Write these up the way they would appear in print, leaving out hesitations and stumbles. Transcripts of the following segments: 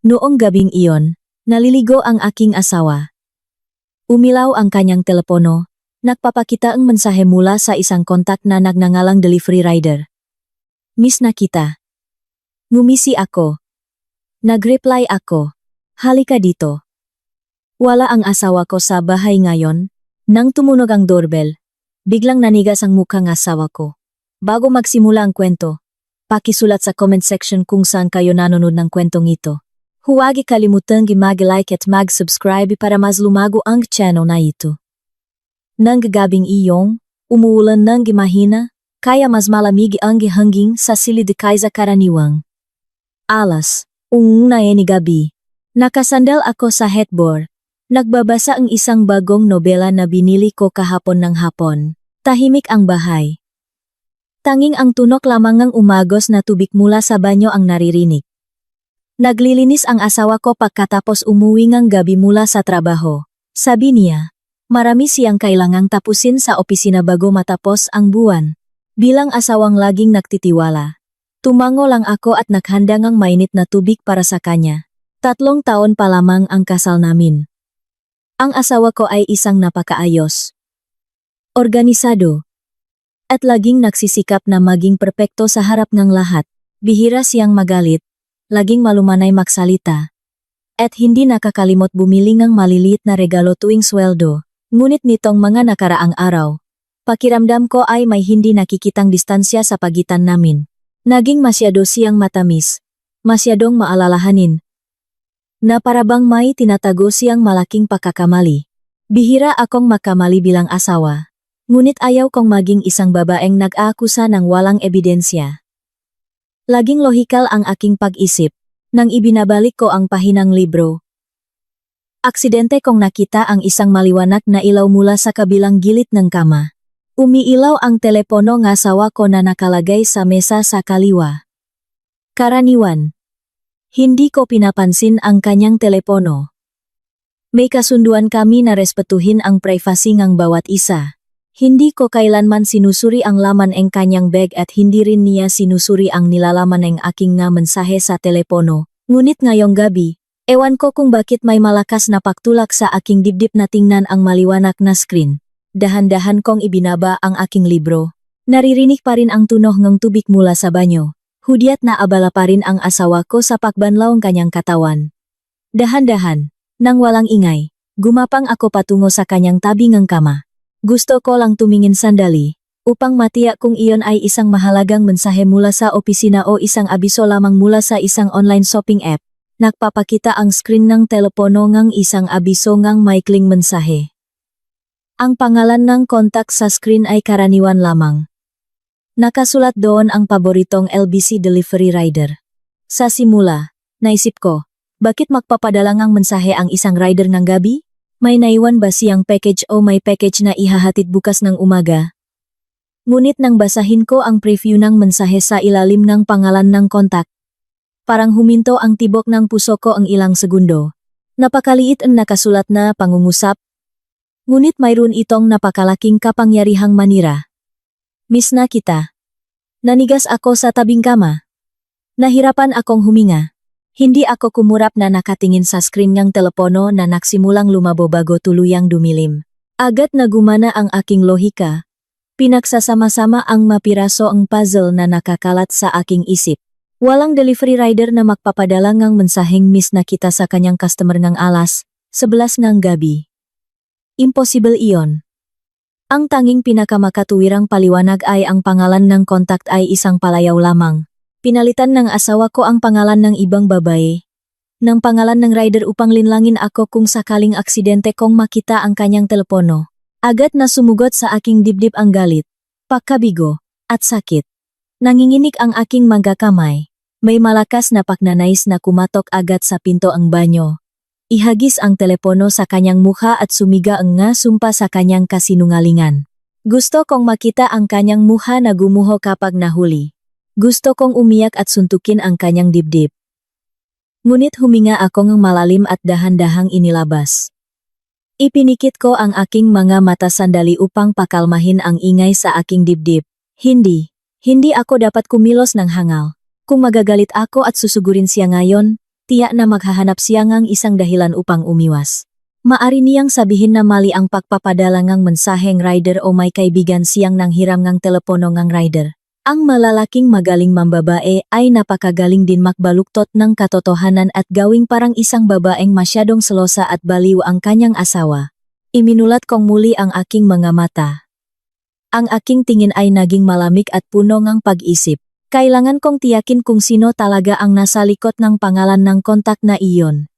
Noong gabing iyon, naliligo ang aking asawa. Umilaw ang kanyang telepono, nagpapakita ang mensahe mula sa isang kontak na nagngangalang delivery rider. Miss na kita. Ngumisi ako. Nag-reply ako. Halika dito. Wala ang asawa ko sa bahay ngayon. Nang tumunog ang doorbell, biglang nanigas ang mukha ng asawa ko. Bago magsimula ang kwento, pakisulat sa comment section kung saan kayo nanonood ng kwentong ito. Huwag kalimutang mag-like at mag-subscribe para mas lumago ang channel na ito. Nang gabing iyong, umuulan ng mahina, kaya mas malamig ang hangin sa silid kaysa karaniwang. Alas, na ni gabi. Nakasandal ako sa headboard. Nagbabasa ang isang bagong nobela na binili ko kahapon ng hapon. Tahimik ang bahay. Tanging ang tunok lamang ng umagos na tubig mula sa banyo ang naririnig. Naglilinis ang asawa ko pagkatapos umuwi ng gabi mula sa trabaho. Sabi niya, marami siyang kailangang tapusin sa opisina bago matapos ang buwan. Bilang asawang laging nagtitiwala, tumango lang ako at naghanda ng mainit na tubig para sa kanya. 3 taon pa lamang ang kasal namin. Ang asawa ko ay isang napakaayos, organisado, at laging nagsisikap na maging perpekto sa harap ng lahat. Bihira siyang magalit, laging malumanay magsalita, at hindi nakakalimot bumili ng maliliit na regalo tuwing sweldo. Ngunit nitong mga nakaraang araw, pakiramdam ko ay may hindi nakikitang distansya sa pagitan namin. Naging masyado siyang matamis, masyadong maalalahanin, na parabang may tinatago siyang malaking pagkakamali. Bihira akong makamali bilang asawa, ngunit ayaw kong maging isang babaeng nag-aakusa ng walang ebidensya. Laging lohikal ang aking pag-isip, nang ibinabalik ko ang pahinang libro. Aksidente kong nakita ang isang maliwanag na ilaw mula sa kabilang gilid ng kama. Umiilaw ang telepono ng asawa ko na nakalagay sa mesa sa kaliwa. Karaniwan. Hindi ko pinapansin ang kanyang telepono. May kasunduan kami na respetuhin ang privacy ng bawat isa. Hindi ko kailanman sinusuri ang laman ng kanyang bag at hindi rin niya sinusuri ang nilalaman ng aking nga mensahe sa telepono. Ngunit ngayong gabi, ewan ko kung bakit may malakas na pagtulak sa aking dibdib na tingnan ang maliwanag na screen. Dahan-dahan kong ibinaba ang aking libro. Naririnig pa rin ang tunog ng tubig mula sa banyo. Hudyat na abala pa rin ang asawa ko sa pagbanlaw ng kanyang katawan. Dahan-dahan, nang walang ingay, gumapang ako patungo sa kanyang tabi ng kama. Gusto ko lang tumingin sandali, upang matiyak kung iyon ay isang mahalagang mensahe mula sa opisina o isang abiso lamang mula sa isang online shopping app. Nagpapakita ang screen ng telepono ng isang abiso ng maikling mensahe. Ang pangalan ng kontak sa screen ay karaniwan lamang. Nakasulat doon ang paboritong LBC delivery rider. Sa simula, naisip ko, bakit magpapadala ng mensahe ang isang rider ng gabi? May naiwan ba siyang package o may package na ihahatid bukas ng umaga? Ngunit nang basahin ko ang preview ng mensahe sa ilalim ng pangalan ng kontak, parang huminto ang tibok ng puso ko ang ilang segundo. Napakaliit ang nakasulat na pangungusap, ngunit mayroon itong napakalaking kapangyarihang manira. Miss na kita. Nanigas ako sa tabing kama. Nahirapan akong huminga. Hindi ako kumurap na nakatingin sa screen ng telepono na nagsimulang lumabo bago tuluyang dumilim. Agad na gumana ang aking lohika. Pinagsasama-sama ang mapiraso ang puzzle na nakakalat sa aking isip. Walang delivery rider na magpapadala ng mensaheng miss na kita sa kanyang customer ng alas 11 ng gabi. Impossible iyon. Ang tanging pinakamakatuwirang paliwanag ay ang pangalan ng kontak ay isang palayaw lamang. Pinalitan ng asawa ko ang pangalan ng ibang babae, ng pangalan ng rider upang linlangin ako kung sakaling aksidente kong makita ang kanyang telepono. Agad na sumugot sa aking dibdib ang galit, pagkabigo, at sakit. Nanginginig ang aking mga kamay. May malakas na pagnanais na kumatok agad sa pinto ang banyo. Ihagis ang telepono sa kanyang mukha at sumiga ang nga sumpa sa kanyang kasinungalingan. Gusto kong makita ang kanyang mukha na gumuho kapag nahuli. Gusto kong umiyak at suntukin ang kanyang dibdib. Ngunit huminga ako ng malalim at dahan-dahang inilabas. Ipinikit ko ang aking mga mata sandali upang pakalmahin ang ingay sa aking dibdib. Hindi ako dapat kumilos ng hangal. Kung magagalit ako at susugurin siya ngayon, tiyak na maghahanap siya ng isang dahilan upang umiwas. Maari niyang sabihin na mali ang pagpapadala ng mensaheng rider o may kaibigan siyang nanghiram ng telepono ng rider. Ang malalaking magaling mambabae ay napakagaling din makbaluktot ng katotohanan at gawing parang isang babaeng masyadong selosa at baliw ang kanyang asawa. Iminulat kong muli ang aking mga mata. Ang aking tingin ay naging malamig at puno ng pag-isip. Kailangan kong tiyakin kung sino talaga ang nasa likod ng pangalan ng kontak na iyon.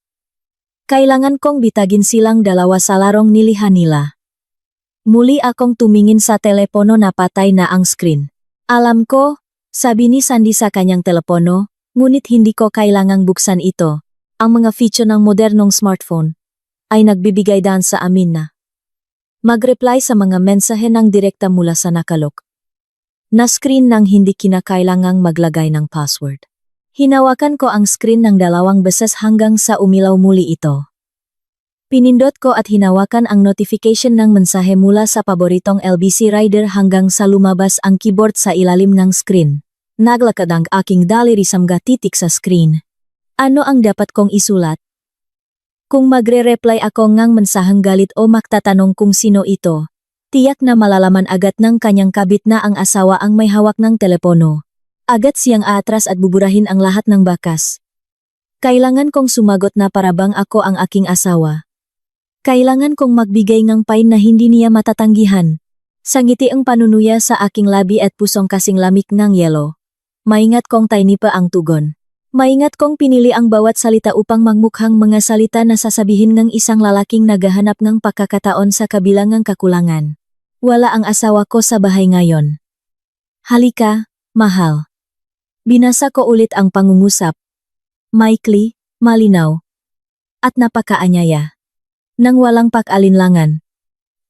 Kailangan kong bitagin silang dalawa sa larong nilihan nila. Muli akong tumingin sa telepono na patay na ang screen. Alam ko, sabi ni Sandy sa kanyang telepono, ngunit hindi ko kailangang buksan ito. Ang mga feature ng modernong smartphone ay nagbibigay daan sa amin na mag-reply sa mga mensahe ng direkta mula sa nakalok na screen nang hindi kinakailangang maglagay ng password. Hinawakan ko ang screen ng 2 beses hanggang sa umilaw muli ito. Pinindot ko at hinawakan ang notification ng mensahe mula sa paboritong LBC rider hanggang sa lumabas ang keyboard sa ilalim ng screen. Naglakad ang aking daliri sa mga titik sa screen. Ano ang dapat kong isulat? Kung magre-reply ako ng mensaheng galit o magtatanong kung sino ito, tiyak na malalaman agad ng kanyang kabit na ang asawa ang may hawak ng telepono. Agad siyang aatras at buburahin ang lahat ng bakas. Kailangan kong sumagot na parabang ako ang aking asawa. Kailangan kong magbigay ng pain na hindi niya matatanggihan. Sangiti ang panunuya sa aking labi at pusong kasing lamig ng yelo. Maingat kong tiny pa ang tugon. Maingat kong pinili ang bawat salita upang magmukhang mga salita na sasabihin ng isang lalaking naghahanap ng pagkakataon sa kabilang ng kakulangan. Wala ang asawa ko sa bahay ngayon. Halika, mahal. Binasa ko ulit ang pangungusap. Maikli, malinaw, at napakaanyaya. Nang walang pag-alinlangan,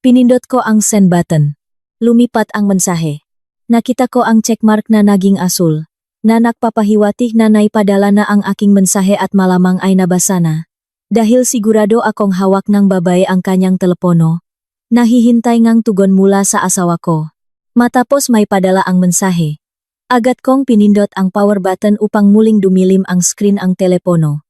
pinindot ko ang send button. Lumipat ang mensahe. Nakita ko ang checkmark na naging asul, na nagpapahiwatig na naipadala na ang aking mensahe at malamang ay nabasa na. Dahil sigurado akong hawak ng babae ang kanyang telepono, nahihintay ngang tugon mula sa asawa ko. Matapos may padala ang mensahe, agad kong pinindot ang power button upang muling dumilim ang screen ang telepono.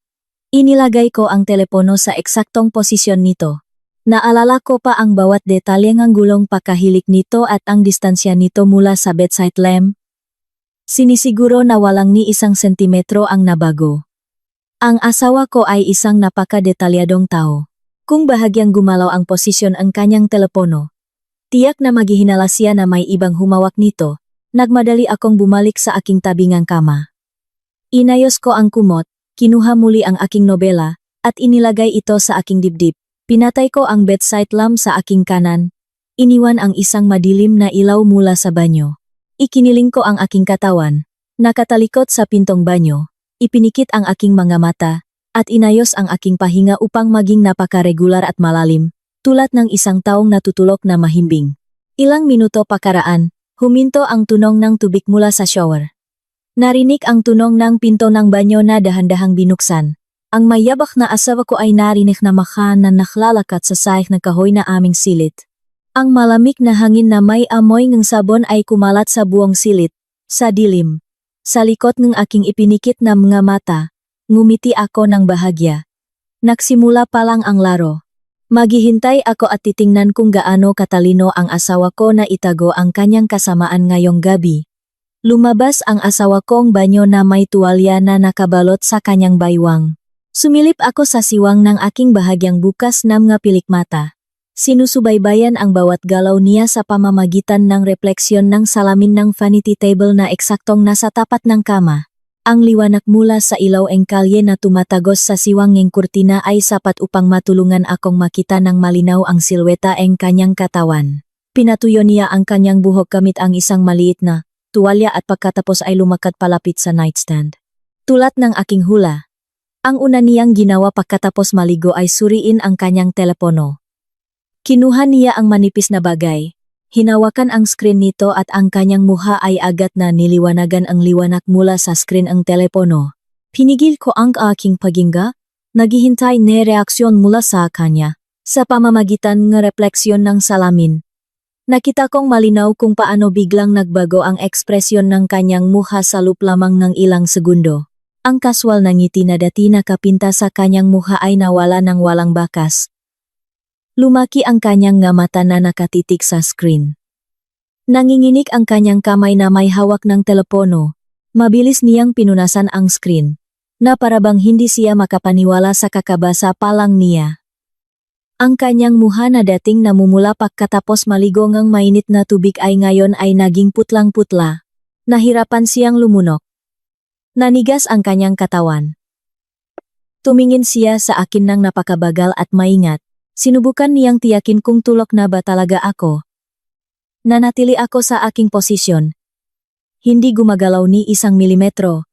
Inilagay ko ang telepono sa eksaktong posisyon nito. Naalala ko pa ang bawat detalye ng gulong pagkahilik nito at ang distansya nito mula sa bedside lamp. Sinisiguro na walang ni 1 sentimetro ang nabago. Ang asawa ko ay isang napaka-detalyadong tao. Kung bahagyang gumalaw ang posisyon ang kanyang telepono, tiyak na maghihinala siya na may ibang humawak nito. Nagmadali akong bumalik sa aking tabingang kama. Inayos ko ang kumot, kinuha muli ang aking nobela, at inilagay ito sa aking dibdib. Pinatay ko ang bedside lamp sa aking kanan. Iniwan ang isang madilim na ilaw mula sa banyo. Ikiniling ko ang aking katawan, nakatalikot sa pintong banyo, ipinikit ang aking mga mata, at inayos ang aking pahinga upang maging napaka-regular at malalim, tulad ng isang taong natutulog na mahimbing. Ilang minuto pakaraan, huminto ang tunog ng tubig mula sa shower. Narinig ang tunog ng pinto ng banyo na dahan-dahang binuksan. Ang mayabak na asawa ko ay narinig na na naklalakat sa sahig ng kahoy na aming silid. Ang malamig na hangin na may amoy ng sabon ay kumalat sa buong silid, sa dilim. Sa likod ng aking ipinikit na mga mata, ngumiti ako ng bahagya. Nagsimula pa lang ang laro. Maghihintay ako at titingnan kung gaano katalino ang asawa ko na itago ang kanyang kasamaan ngayong gabi. Lumabas ang asawa kong banyo na may tuwalya na nakabalot sa kanyang baywang. Sumilip ako sa siwang ng aking bahagyang bukas na mga pilikmata. Sinusubaybayan ang bawat galaw niya sa pamamagitan ng refleksyon ng salamin ng vanity table na eksaktong nasa tapat ng kama. Ang liwanag mula sa ilaw engkalye na tumatagos sa siwanging kurtina ay sapat upang matulungan akong makita ng malinaw ang silweta ng kanyang katawan. Pinatuyo niya ang kanyang buhok gamit ang isang maliit na tuwalya at pagkatapos ay lumakad palapit sa nightstand. Tulad ng aking hula, ang una niyang ginawa pagkatapos maligo ay suriin ang kanyang telepono. Kinuha niya ang manipis na bagay, hinawakan ang screen nito at ang kanyang mukha ay agad na niliwanagan ang liwanag mula sa screen ang telepono. Pinigil ko ang aking paghinga, naghihintay na reaksyon mula sa kanya, sa pamamagitan ng refleksyon ng salamin. Nakita kong malinaw kung paano biglang nagbago ang ekspresyon ng kanyang mukha sa loob lamang ng ilang segundo. Ang kaswal na ngiti na dati nakapinta sa kanyang mukha ay nawala ng walang bakas. Lumaki ang kanyang nga mata na nakatitik sa screen. Nanginginig ang kanyang kamay na may hawak ng telepono. Mabilis niyang pinunasan ang screen, na parabang hindi siya makapaniwala sa kakabasa pa lang niya. Ang kanyang mukha na dating namumula pagkatapos maligo ng mainit na tubig ay ngayon ay naging putlang-putla. Nahirapan siyang lumunok. Nanigas ang kanyang katawan. Tumingin siya sa akin ng napakabagal at maingat. Sinubukan niyang tiyakin kung tulok na ba talaga ako. Nanatili ako sa aking posisyon. Hindi gumagalaw ni 1 milimetro.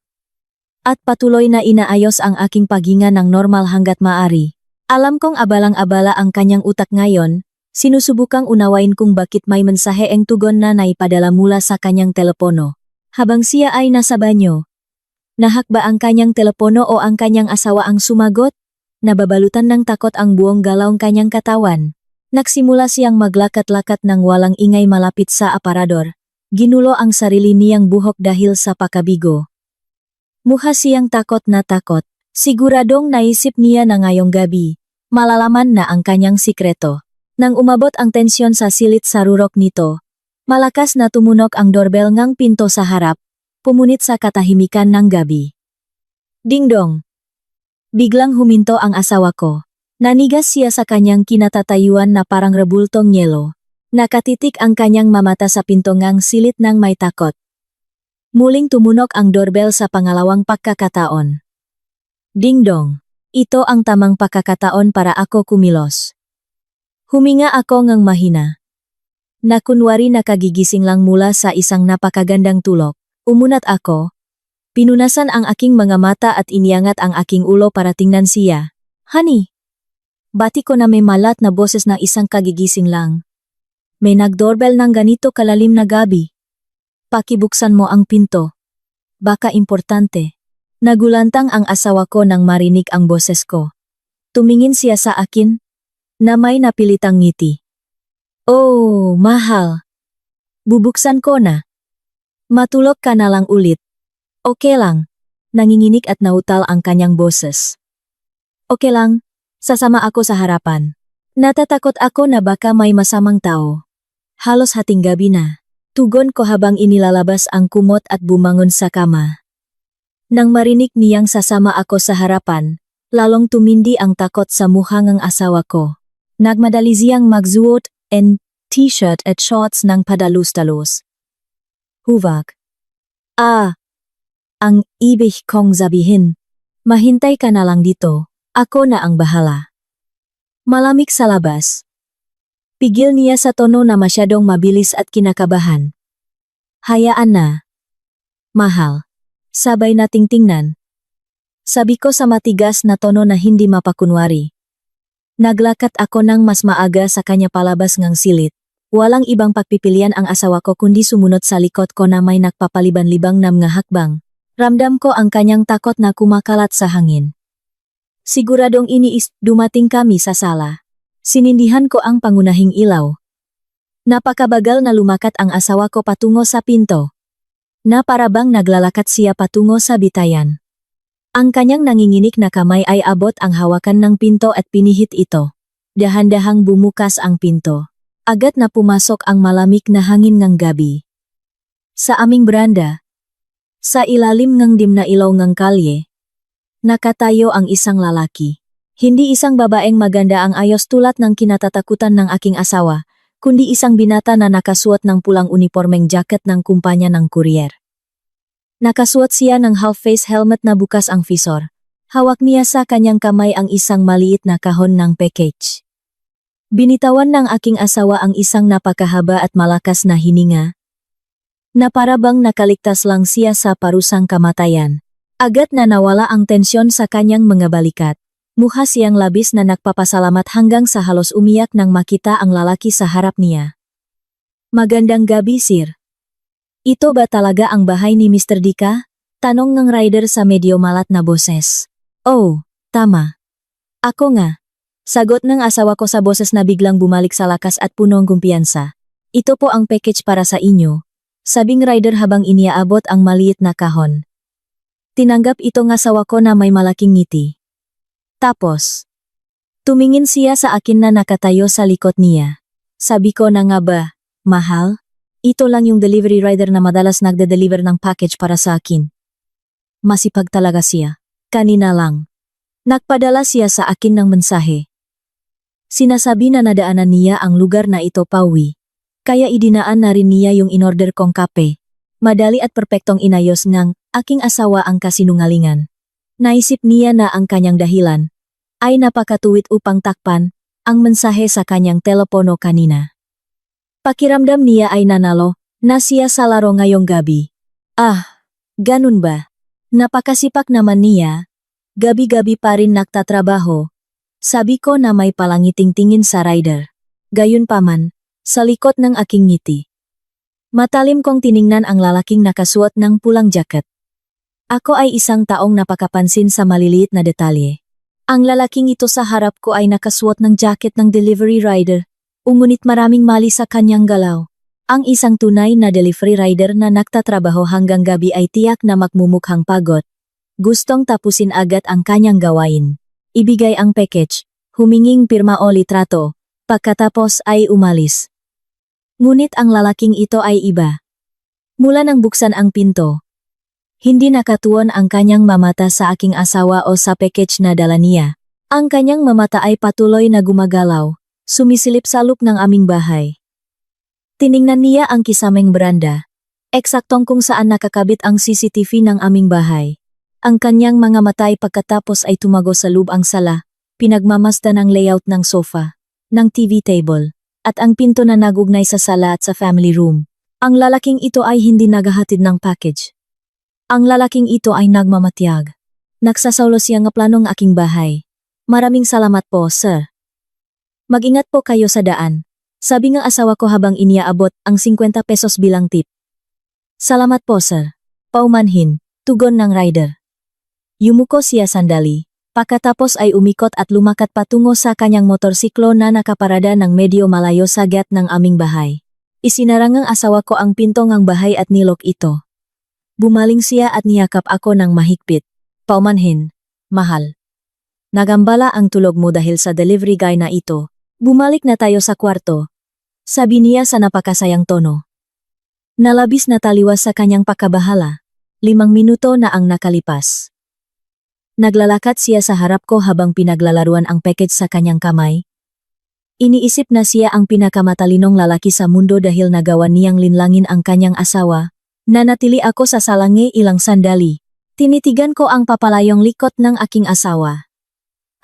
At patuloy na inaayos ang aking paghinga ng normal hanggat maaari. Alam kong abalang-abala ang kanyang utak ngayon, sinusubukang unawain kung bakit may mensahe ang tugon na naipadala mula sa kanyang telepono. Habang siya ay nasa banyo. Nahak ba ang kanyang telepono o ang kanyang asawa ang sumagot? Nababalutan ng takot ang buong galawang kanyang katawan. Nagsimula siyang maglakat-lakat ng walang ingay malapit sa aparador. Ginulo ang sarili niyang buhok dahil sa pakabigo. Mukha siyang takot na takot. Siguradong naisip niya na ngayong gabi, malalaman na ang kanyang sikreto. Nang umabot ang tensyon sa silit sa rurok nito, malakas na tumunog ang doorbell ng pinto sa harap, pumunit sa katahimikan ng gabi. Ding-dong! Biglang huminto ang asawa ko. Nanigas siya sa kanyang kinatatayuan na parang rebultong yelo. Nakatitik ang kanyang mamata sa pinto ngang silit ng may takot. Muling tumunog ang doorbell sa pangalawang pagkakataon. Ding-dong! Ito ang tamang pagkakataon para ako kumilos. Huminga ako ngang mahina. Nakunwari nakagigising lang mula sa isang napakagandang tulog. Umunat ako. Pinunasan ang aking mga mata at iniangat ang aking ulo para tingnan siya. Honey! Bati ko na may malat na boses na isang kagigising lang. May nag-doorbell ng ganito kalalim na gabi. Pakibuksan mo ang pinto. Baka importante. Nagulantang ang asawa ko nang marinig ang boses ko. Tumingin siya sa akin, na may napilitang ngiti. Oh, mahal. Bubuksan ko na. Matulog ka na lang ulit. Okay lang. Nanginginig at nautal ang kanyang boses. Okay lang. Sasama ako sa harapan. Natatakot ako na baka may masamang tao. Halos hating gabi na. Tugon ko habang inilalabas ang kumot at bumangon sa kama. Nang marinig niyang sasama ako sa harapan, lalong tumindi ang takot sa mukha ng asawa ko. Nagmadali siyang magsuot ng t-shirt at shorts ng padalus-talus. Huvak. Ang ibig kong sabihin. Mahintay ka na lang dito. Ako na ang bahala. Malamig sa labas. Pigil niya sa tono na masyadong mabilis at kinakabahan. Hayaan na. Mahal. Sabay nating tingnan. Sabi ko sa matigas na tono na hindi mapakunwari. Naglakat ako ng mas maaga sa kanya palabas ngang silit. Walang ibang pagpipilian ang asawa ko kundi sumunod sa likod ko na may nagpapaliban-libang na mga hakbang. Ramdam ko ang kanyang takot na kumakalat sa hangin. Siguradong dumating kami sa sala. Sinindihan ko ang pangunahing ilaw. Napakabagal na lumakat ang asawa ko patungo sa pinto. Na parabang naglalakat siya patungo sa bitayan. Ang kanyang nanginginig na kamay ay abot ang hawakan ng pinto at pinihit ito. Dahan-dahang bumukas ang pinto. Agad na pumasok ang malamig na hangin ng gabi. Sa aming beranda, sa ilalim ng dim na ilaw ng kalye, nakatayo ang isang lalaki. Hindi isang babaeng maganda ang ayos tulad ng kinatatakutan ng aking asawa, kundi isang binata na nakasuot ng pulang unipormeng jacket ng kumpanya ng kuryer. Nakasuot siya ng half-face helmet na bukas ang visor. Hawak niya sa kanyang kamay ang isang maliit na kahon ng package. Binitawan ng aking asawa ang isang napakahaba at malakas na hininga, na parabang nakaligtas lang siya sa parusang kamatayan. Agad na nawala ang tensyon sa kanyang mga balikat. Mukha siyang labis na nagpapasalamat hanggang sa halos umiyak nang makita ang lalaki sa harap niya. Magandang gabi, sir. Ito ba talaga ang bahay ni Mr. Dika? Tanong ng rider sa medyo malat na boses. Oh, tama. Ako nga. Sagot ng asawa ko sa boses na biglang bumalik sa lakas at punong kumpiyansa. Ito po ang package para sa inyo. Sabing rider habang iniaabot ang maliit na kahon. Tinanggap ito ng asawa ko na may malaking ngiti. Tapos, tumingin siya sa akin na nakatayo sa likod niya. Sabi ko na nga ba, mahal? Ito lang yung delivery rider na madalas nagde-deliver ng package para sa akin. Masipag talaga siya. Kanina lang. Nagpadala siya sa akin ng mensahe. Sinasabi na nadaanan niya ang lugar na ito pauwi. Kaya idinaan na rin niya yung inorder kong kape. Madali at perpektong inayos ng aking asawa ang kasinungalingan. Naisip niya na ang kanyang dahilan ay napakatuwid upang takpan ang mensahe sa kanyang telepono kanina. Pakiramdam niya ay nanalo na siya sa laro ngayong gabi. Ah, ganun ba? Napakasipak naman niya. Gabi-gabi pa rin nagtatrabaho. Sabi ko na may palangiting tingin sa rider. Gayunpaman, sa likod ng aking ngiti. Matalim kong tiningnan ang lalaking nakasuot ng pulang jacket. Ako ay isang taong napakapansin sa maliliit na detalye. Ang lalaking ito sa harap ko ay nakasuot ng jacket ng delivery rider, ngunit maraming mali sa kanyang galaw. Ang isang tunay na delivery rider na nagtatrabaho hanggang gabi ay tiyak na magmumukhang pagod. Gustong tapusin agad ang kanyang gawain. Ibigay ang package, huminging pirma o litrato, pagkatapos ay umalis. Ngunit ang lalaking ito ay iba. Mula nang buksan ang pinto, hindi nakatuon ang kanyang mamata sa aking asawa o sa package na dala niya. Ang kanyang mamata ay patuloy na gumagalaw, sumisilip sa loob ng aming bahay. Tiningnan niya ang kisameng beranda, eksaktong kung saan nakakabit ang CCTV ng aming bahay. Ang kanyang mga mata ay pagkatapos ay tumago sa loob ang sala, pinagmamasdan ang layout ng sofa, ng TV table, at ang pinto na nagugnay sa sala at sa family room. Ang lalaking ito ay hindi naghahatid ng package. Ang lalaking ito ay nagmamatiyag. Nagsasaulo siya ng planong aking bahay. Maraming salamat po, sir. Mag-ingat po kayo sa daan. Sabi ng asawa ko habang iniaabot ang 50 pesos bilang tip. Salamat po, sir. Paumanhin, tugon ng rider. Yumuko siya sandali, pagkatapos ay umikot at lumakat patungo sa kanyang motorsiklo na nakaparada ng medyo malayo sa gate ng aming bahay. Isinarang ng asawa ko ang pinto ng bahay at nilok ito. Bumaling siya at niyakap ako ng mahigpit. Paumanhin, mahal. Nagambala ang tulog mo dahil sa delivery guy na ito. Bumalik na tayo sa kwarto. Sabi niya sa napakasayang tono. Nalabis na taliwas sa kanyang pakabahala. 5 minuto na ang nakalipas. Naglalakad siya sa harap ko habang pinaglalaruan ang package sa kanyang kamay. Iniisip na siya ang pinakamatalinong lalaki sa mundo dahil nagawa niyang linlangin ang kanyang asawa. Nanatili ako sa salangi ilang sandali. Tinitigan ko ang papalayong likod ng aking asawa.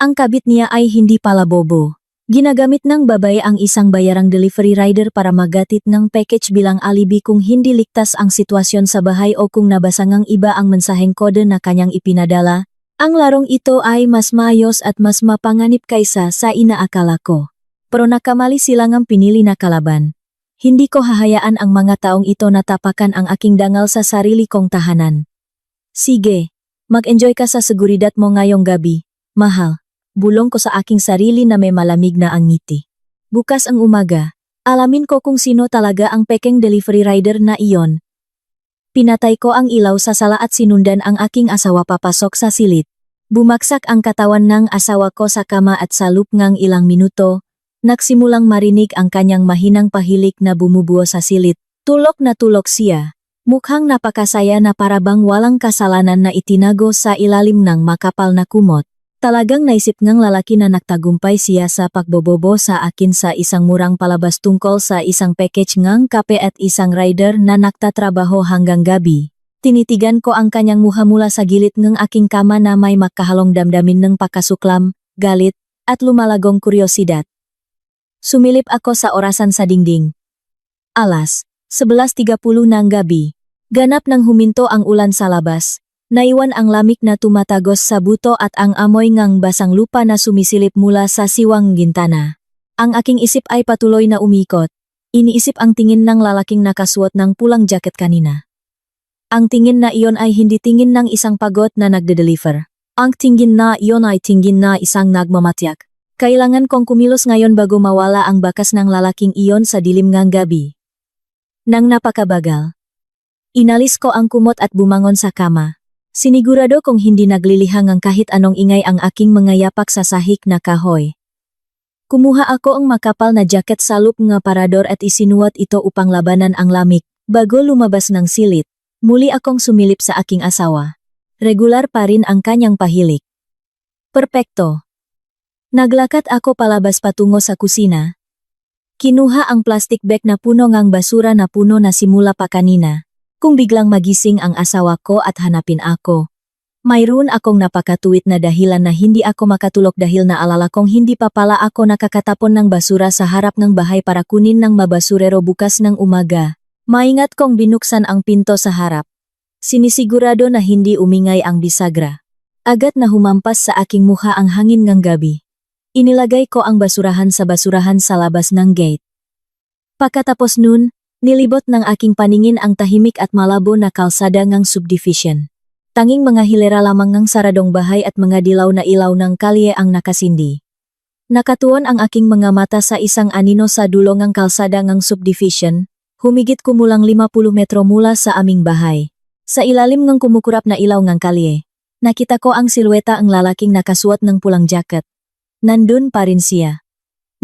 Ang kabit niya ay hindi pala bobo. Ginagamit ng babae ang isang bayarang delivery rider para magatid ng package bilang alibi kung hindi ligtas ang sitwasyon sa bahay o kung nabasangang iba ang mensaheng kode na kanyang ipinadala. Ang larong ito ay mas maayos at mas mapanganib kaysa sa inaakala ko. Pero nakamali silang ang pinili na kalaban. Hindi ko hahayaan ang mga taong ito na tapakan ang aking dangal sa sarili kong tahanan. Sige, mag-enjoy ka sa seguridad mo ngayong gabi, mahal. Bulong ko sa aking sarili na may malamig na ang ngiti. Bukas ang umaga, alamin ko kung sino talaga ang pekeng delivery rider na iyon. Pinatay ko ang ilaw sa sala at sinundan ang aking asawa papasok sa silid. Bumaksak ang katawan ng asawa ko sa kama at sa loob ng ilang minuto, nagsimulang marinig ang kanyang mahinang pahilik na bumubuo sa silid. Tulok na tulok siya. Mukhang napakasaya na parabang walang kasalanan na itinago sa ilalim ng makapal na kumot. Talagang naisip ng lalaki na nagtagumpay siya sa pagbobobo sa akin sa isang murang palabas tungkol sa isang package ng kape at isang rider na nagtatrabaho hanggang gabi. Tinitigan ko ang kanyang muha mula sa gilid ng aking kama na may makahalong damdamin ng pakasuklam, galit, at lumalagong kuryosidad. Sumilip ako sa orasan sa dingding. Alas, 11:30 ng gabi. Ganap nang huminto ang ulan sa labas. Naiwan ang lamig na tumatagos sa buto at ang amoy ng basang lupa na sumisilip mula sa siwang gintana. Ang aking isip ay patuloy na umikot. Iniisip ang tingin ng lalaking nakasuot ng pulang jacket kanina. Ang tingin na iyon ay hindi tingin ng isang pagod na nagde-deliver. Ang tingin na iyon ay tingin na isang nagmamatyak. Kailangan kong kumilos ngayon bago mawala ang bakas ng lalaking iyon sa dilim ng gabi. Nang napakabagal, inalis ko ang kumot at bumangon sa kama. Sinigurado kong hindi naglilihang ang kahit anong ingay ang aking mga yapak sa sahig na kahoy. Kumuha ako ang makapal na jacket sa loop nga parador at isinuot ito upang labanan ang lamig. Bago lumabas ng silit, muli akong sumilip sa aking asawa. Regular pa rin ang kanyang pahilik. Perpekto. Naglakad ako palabas patungo sa kusina. Kinuha ang plastic bag na puno ngang basura na puno na simula pa kanina. Kung biglang magising ang asawa ko at hanapin ako. Mayroon akong napakatuwid na dahilan na hindi ako makatulog dahil naalala kong hindi pa pala ako nakakatapon ng basura sa harap ng bahay para kunin ng mabasurero bukas ng umaga. Maingat kong binuksan ang pinto sa harap. Sinisigurado na hindi umingay ang bisagra. Agad na humampas sa aking mukha ang hangin ng gabi. Inilagay ko ang basurahan sa labas ng gate. Pagkatapos nun, nilibot ng aking paningin ang tahimik at malabo na kalsada ngang subdivision. Tanging mga hilera lamang ng saradong bahay at mga dilaw na ilaw ng kalye ang nakasindi. Nakatuon ang aking mga mata sa isang anino sa dulo ng kalsada ngang subdivision, humigit kumulang 50 metro mula sa aming bahay. Sa ilalim ng kumukurap na ilaw ng kalye, nakita ko ang silweta ang lalaking nakasuot ng pulang jacket. Nandun pa rin siya.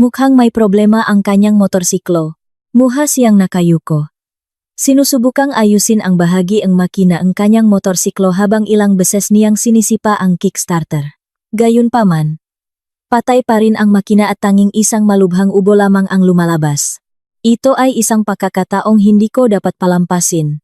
Mukhang may problema ang kanyang motorsiklo. Muha siyang nakayuko. Sinusubukang ayusin ang bahagi ang makina ang kanyang motorsiklo habang ilang beses niyang sinisipa ang kickstarter. Gayunpaman, patay pa rin ang makina at tanging isang malubhang ubo lamang ang lumalabas. Ito ay isang pagkakataong hindi ko dapat palampasin.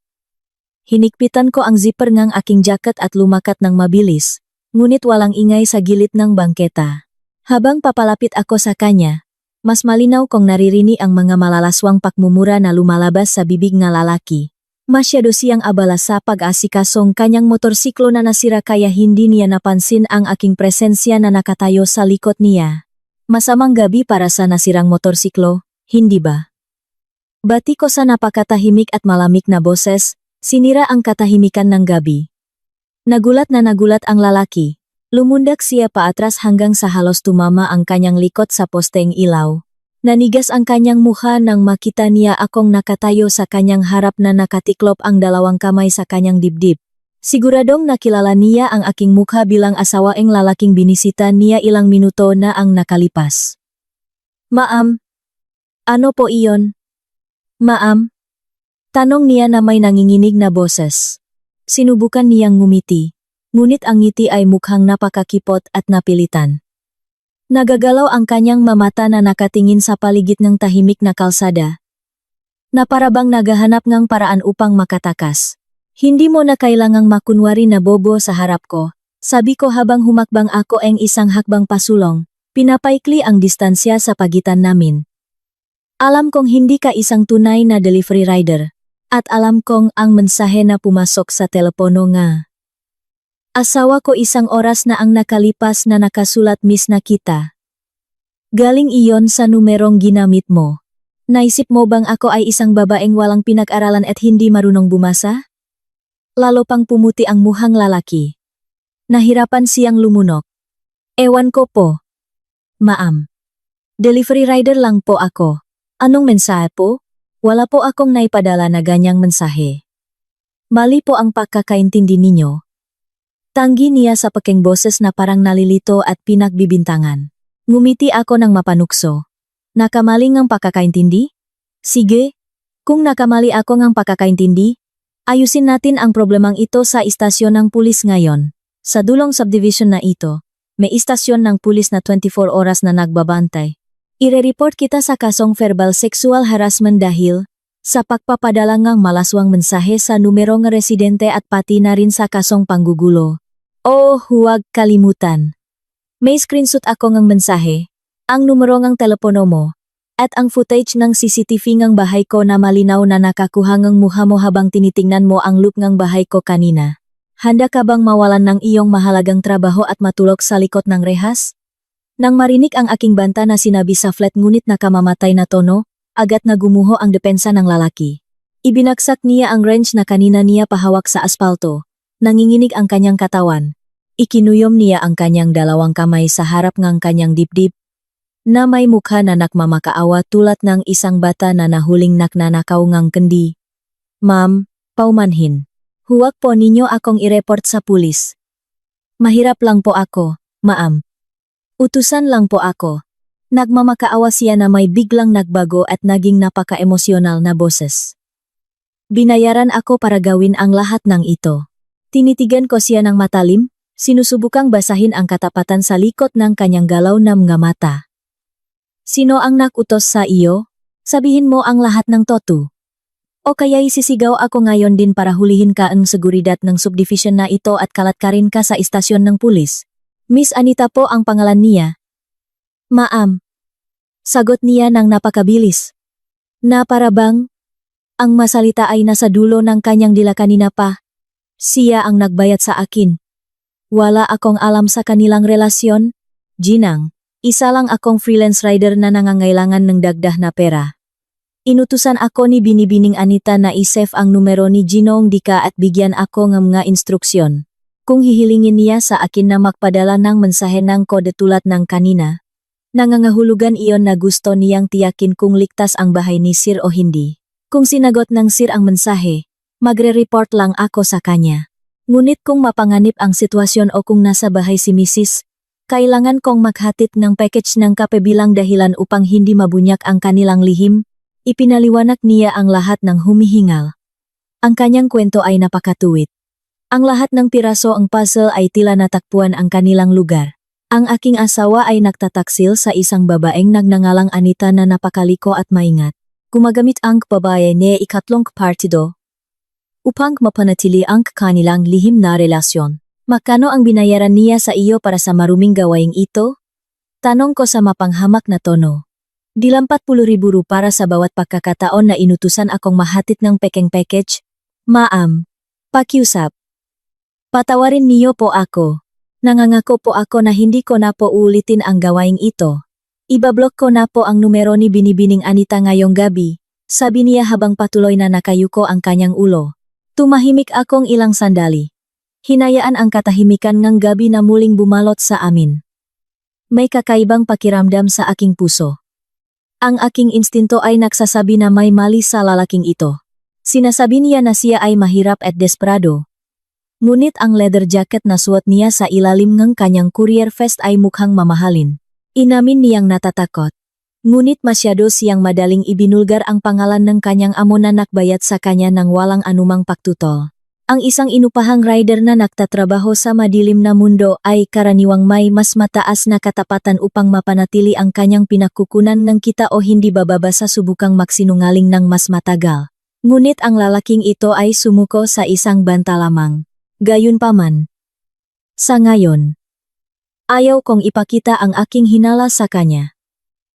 Hinikpitan ko ang zipper ng aking jacket at lumakat ng mabilis, ngunit walang ingay sa gilid ng bangketa. Habang papalapit ako sa kanya, mas malinaw kong naririnig ang mga malalaswang pakmumura na lumalabas sa bibig ng lalaki. Masyado siyang abala sa pag-asikasong kanyang motorsiklo na nasira kaya hindi niya napansin ang aking presensya na nakatayo sa likod niya. Masamang gabi para sa nasirang motorsiklo, hindi ba? Bati ko sa napakatahimik at malamig na boses, sinira ang katahimikan ng gabi. Nagulat ang lalaki. Lumundak siya paatras hanggang sa halos tumama ang kanyang likod sa posteng ilaw. Nanigas ang kanyang mukha nang makita niya akong nakatayo sa kanyang harap na nakatiklop ang dalawang kamay sa kanyang dibdib. Siguradong nakilala niya ang aking mukha bilang asawaeng lalaking binisita niya ilang minuto na ang nakalipas. Ma'am. Ano po iyon? Ma'am? Tanong niya na may nanginginig na boses. Sinubukan niyang ngumiti. Ngunit ang ngiti ay mukhang napakakipot at napilitan. Nagagalaw ang kanyang mamata na nakatingin sa paligid ng tahimik na kalsada. Na parabang naghahanap ng paraan upang makatakas. Hindi mo na kailangang makunwari na bobo sa harap ko, sabi ko habang humakbang ako ang isang hakbang pasulong, pinapaikli ang distansya sa pagitan namin. Alam kong hindi ka isang tunay na delivery rider, at alam kong ang mensahe na pumasok sa telepono nga. Asawa ko isang oras na ang nakalipas na nakasulat miss na kita. Galing iyon sa numerong ginamit mo. Naisip mo bang ako ay isang babaeng walang pinag-aralan at hindi marunong bumasa? Lalo pang pumuti ang muhang lalaki. Nahirapan siyang lumunok. Ewan ko po. Ma'am. Delivery rider lang po ako. Anong mensahe po? Wala po akong naipadala na ganyang mensahe. Mali po ang pagkakaintindi ninyo. Tanggi niya sa peking boses na parang nalilito at pinagbibintangan. Ngumiti ako ng mapanukso. Nakamali ngang pagkakaintindi? Sige. Kung nakamali ako ngang pagkakaintindi, ayusin natin ang problemang ito sa istasyon ng pulis ngayon. Sa dulong subdivision na ito, may istasyon ng pulis na 24 oras na nagbabantay. Ire-report kita sa kasong verbal sexual harassment dahil sa pagpapadala ngang malaswang mensahe sa numero ng residente at pati na rin sa kasong panggugulo. Oh, huwag kalimutan. May screenshot ako ngang mensahe, ang numero ngang telepono mo, at ang footage ng CCTV ngang bahay ko na malinaw na nakakuha ngang mukha mo habang tinitingnan mo ang loop ngang bahay ko kanina. Handa ka bang mawalan ng iyong mahalagang trabaho at matulog sa likod ng rehas? Nang marinig ang aking banta na sinabi sa flat ngunit nakamamatay na tono, agad na gumuho ang depensa ng lalaki. Ibinagsak niya ang wrench na kanina niya pahawak sa aspalto. Nanginginig ang kanyang katawan. Ikinuyom niya ang kanyang dalawang kamay sa harap ng kanyang dibdib, na may mukha na nakmamakaawa tulad ng isang bata na nahuling naknanakaw ngang kendi. Ma'am, paumanhin. Huwag po ninyo akong i-report sa pulis. Mahirap lang po ako, ma'am. Utusan lang po ako. Nagmamakaawa siya na may biglang nagbago at naging napaka-emosyonal na boses. Binayaran ako para gawin ang lahat ng ito. Tinitigan ko siya ng matalim, sinusubukang basahin ang katapatan sa likod ng kanyang galaw na mga mata. Sino ang nakutos sa iyo? Sabihin mo ang lahat ng totoo. O kaya'y sisigaw ako ngayon din para hulihin ka ang seguridad ng subdivision na ito at kalatkarin ka sa istasyon ng pulis. Miss Anita po ang pangalan niya. Ma'am. Sagot niya ng napakabilis. Na para bang ang masalita ay nasa dulo ng kanyang dila kanina pa. Siya ang nagbayad sa akin. Wala akong alam sa kanilang relasyon. Ginang, isa lang akong freelance rider na nangangailangan ng dagdag na pera. Inutusan ako ni Binibining Anita na i-save ang numero ni Ginoong Dika at bigyan ako ng mga instruksyon. Kung hihilingin niya sa akin na magpadala ng mensahe ng kode tulad ng kanina, nangangahulugan iyon na gusto niyang tiyakin kung ligtas ang bahay ni Sir o hindi. Kung sinagot ng Sir ang mensahe, magre-report lang ako sa kanya. Ngunit kung mapanganib ang sitwasyon o kung nasa bahay si Mrs., kailangan kong maghatid ng package ng kape bilang dahilan upang hindi mabunyak ang kanilang lihim. Ipinaliwanag niya ang lahat ng humihingal. Ang kanyang kwento ay napakatuwid. Ang lahat ng piraso ang puzzle ay tila natakpuan ang kanilang lugar. Ang aking asawa ay nagtataksil sa isang babaeng nagnangalang Anita na napakaliko at maingat. Gumagamit ang babae niya ikatlong partido upang mapanatili ang kanilang lihim na relasyon. Magkano ang binayaran niya sa iyo para sa maruming gawaing ito? Tanong ko sa mapanghamak na tono. ₱40,000 para sa bawat pagkakataon na inutusan akong mahatid ng pekeng package? Ma'am, pakiusap. Patawarin niyo po ako. Nangangako po ako na hindi ko na po uulitin ang gawaing ito. Ibablock ko na po ang numero ni Binibining Anita ngayong gabi, sabi niya habang patuloy na nakayuko ang kanyang ulo. Tumahimik akong ilang sandali. Hinayaan ang katahimikan ng gabi na muling bumalot sa amin. May kakaibang pakiramdam sa aking puso. Ang aking instinto ay nagsasabi na may mali sa lalaking ito. Sinasabi niya na siya ay mahirap at desperado. Ngunit ang leather jacket na suot niya sa ilalim ng kanyang courier vest ay mukhang mamahalin. Inamin niyang natatakot. Ngunit masyado siyang madaling ibinulgar ang pangalan ng kanyang amo na nakbayad sa kanya ng walang anumang pagtutol. Ang isang inupahang rider na nagtatrabaho sa madilim na mundo ay karaniwang may mas mataas na katapatan upang mapanatili ang kanyang pinagkukunan ng kita o hindi bababa sa subukang magsinungaling ng mas matagal. Ngunit ang lalaking ito ay sumuko sa isang banta lamang. Gayunpaman, sa ngayon, ayaw kong ipakita ang aking hinala sa kanya.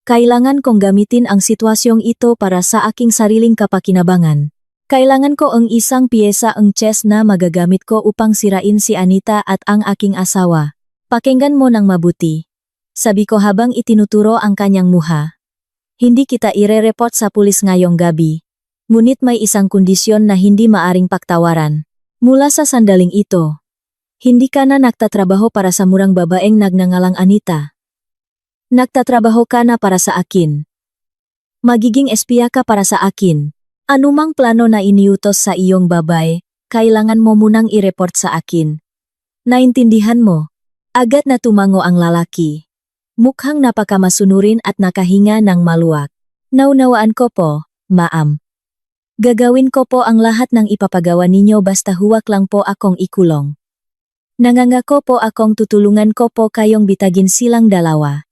Kailangan kong gamitin ang sitwasyong ito para sa aking sariling kapakinabangan. Kailangan ko ang isang piyesa ang chess na magagamit ko upang sirain si Anita at ang aking asawa. Pakinggan mo ng mabuti. Sabi ko habang itinuturo ang kanyang muha. Hindi kita ire-report sa pulis ngayong gabi. Ngunit may isang kondisyon na hindi maaring paktawaran. Mula sa sandaling ito, hindi ka na nagtatrabaho para sa murang babaeng nagngangalang Anita. Nagtatrabaho ka na para sa akin. Magiging espiya ka para sa akin. Anumang plano na iniutos sa iyong babay, kailangan mo munang i-report sa akin. Naintindihan mo? Agad na tumango ang lalaki. Mukhang napakamasunurin at nakahinga ng maluwag. Naunawaan ko po, ma'am. Gagawin ko po ang lahat ng ipapagawa ninyo basta huwag lang po akong ikulong. Nangangako po akong tutulungan ko po kayong bitagin silang dalawa.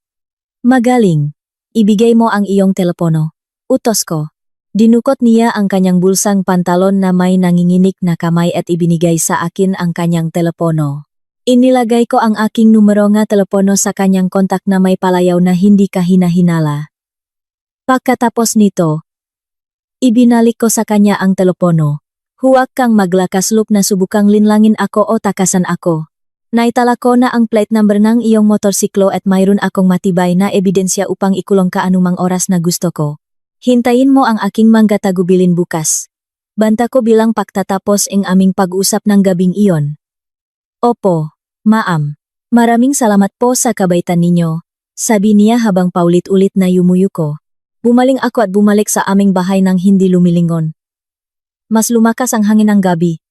Magaling. Ibigay mo ang iyong telepono. Utos ko. Dinukot niya ang kanyang bulsang pantalon na may nanginginig na kamay at ibinigay sa akin ang kanyang telepono. Inilagay ko ang aking numero nga telepono sa kanyang kontak na may palayaw na hindi kahina-hinala. Pagkatapos nito, ibinalik ko sa kanya ang telepono. Huwag kang maglakas-loop na subukang linlangin ako o takasan ako. Naitala ko na ang plate number ng iyong motorsiklo at mayroon akong matibay na ebidensya upang ikulong ka anumang oras na gusto ko. Hintayin mo ang aking manggatagubilin bukas. Banta ko bilang pagtatapos ang aming pag-usap ng gabing iyon. Opo, ma'am. Maraming salamat po sa kabaitan ninyo, sabi niya habang paulit-ulit na yumuyuko. Bumaling ako at bumalik sa aming bahay nang hindi lumilingon. Mas lumakas ang hangin ng gabi.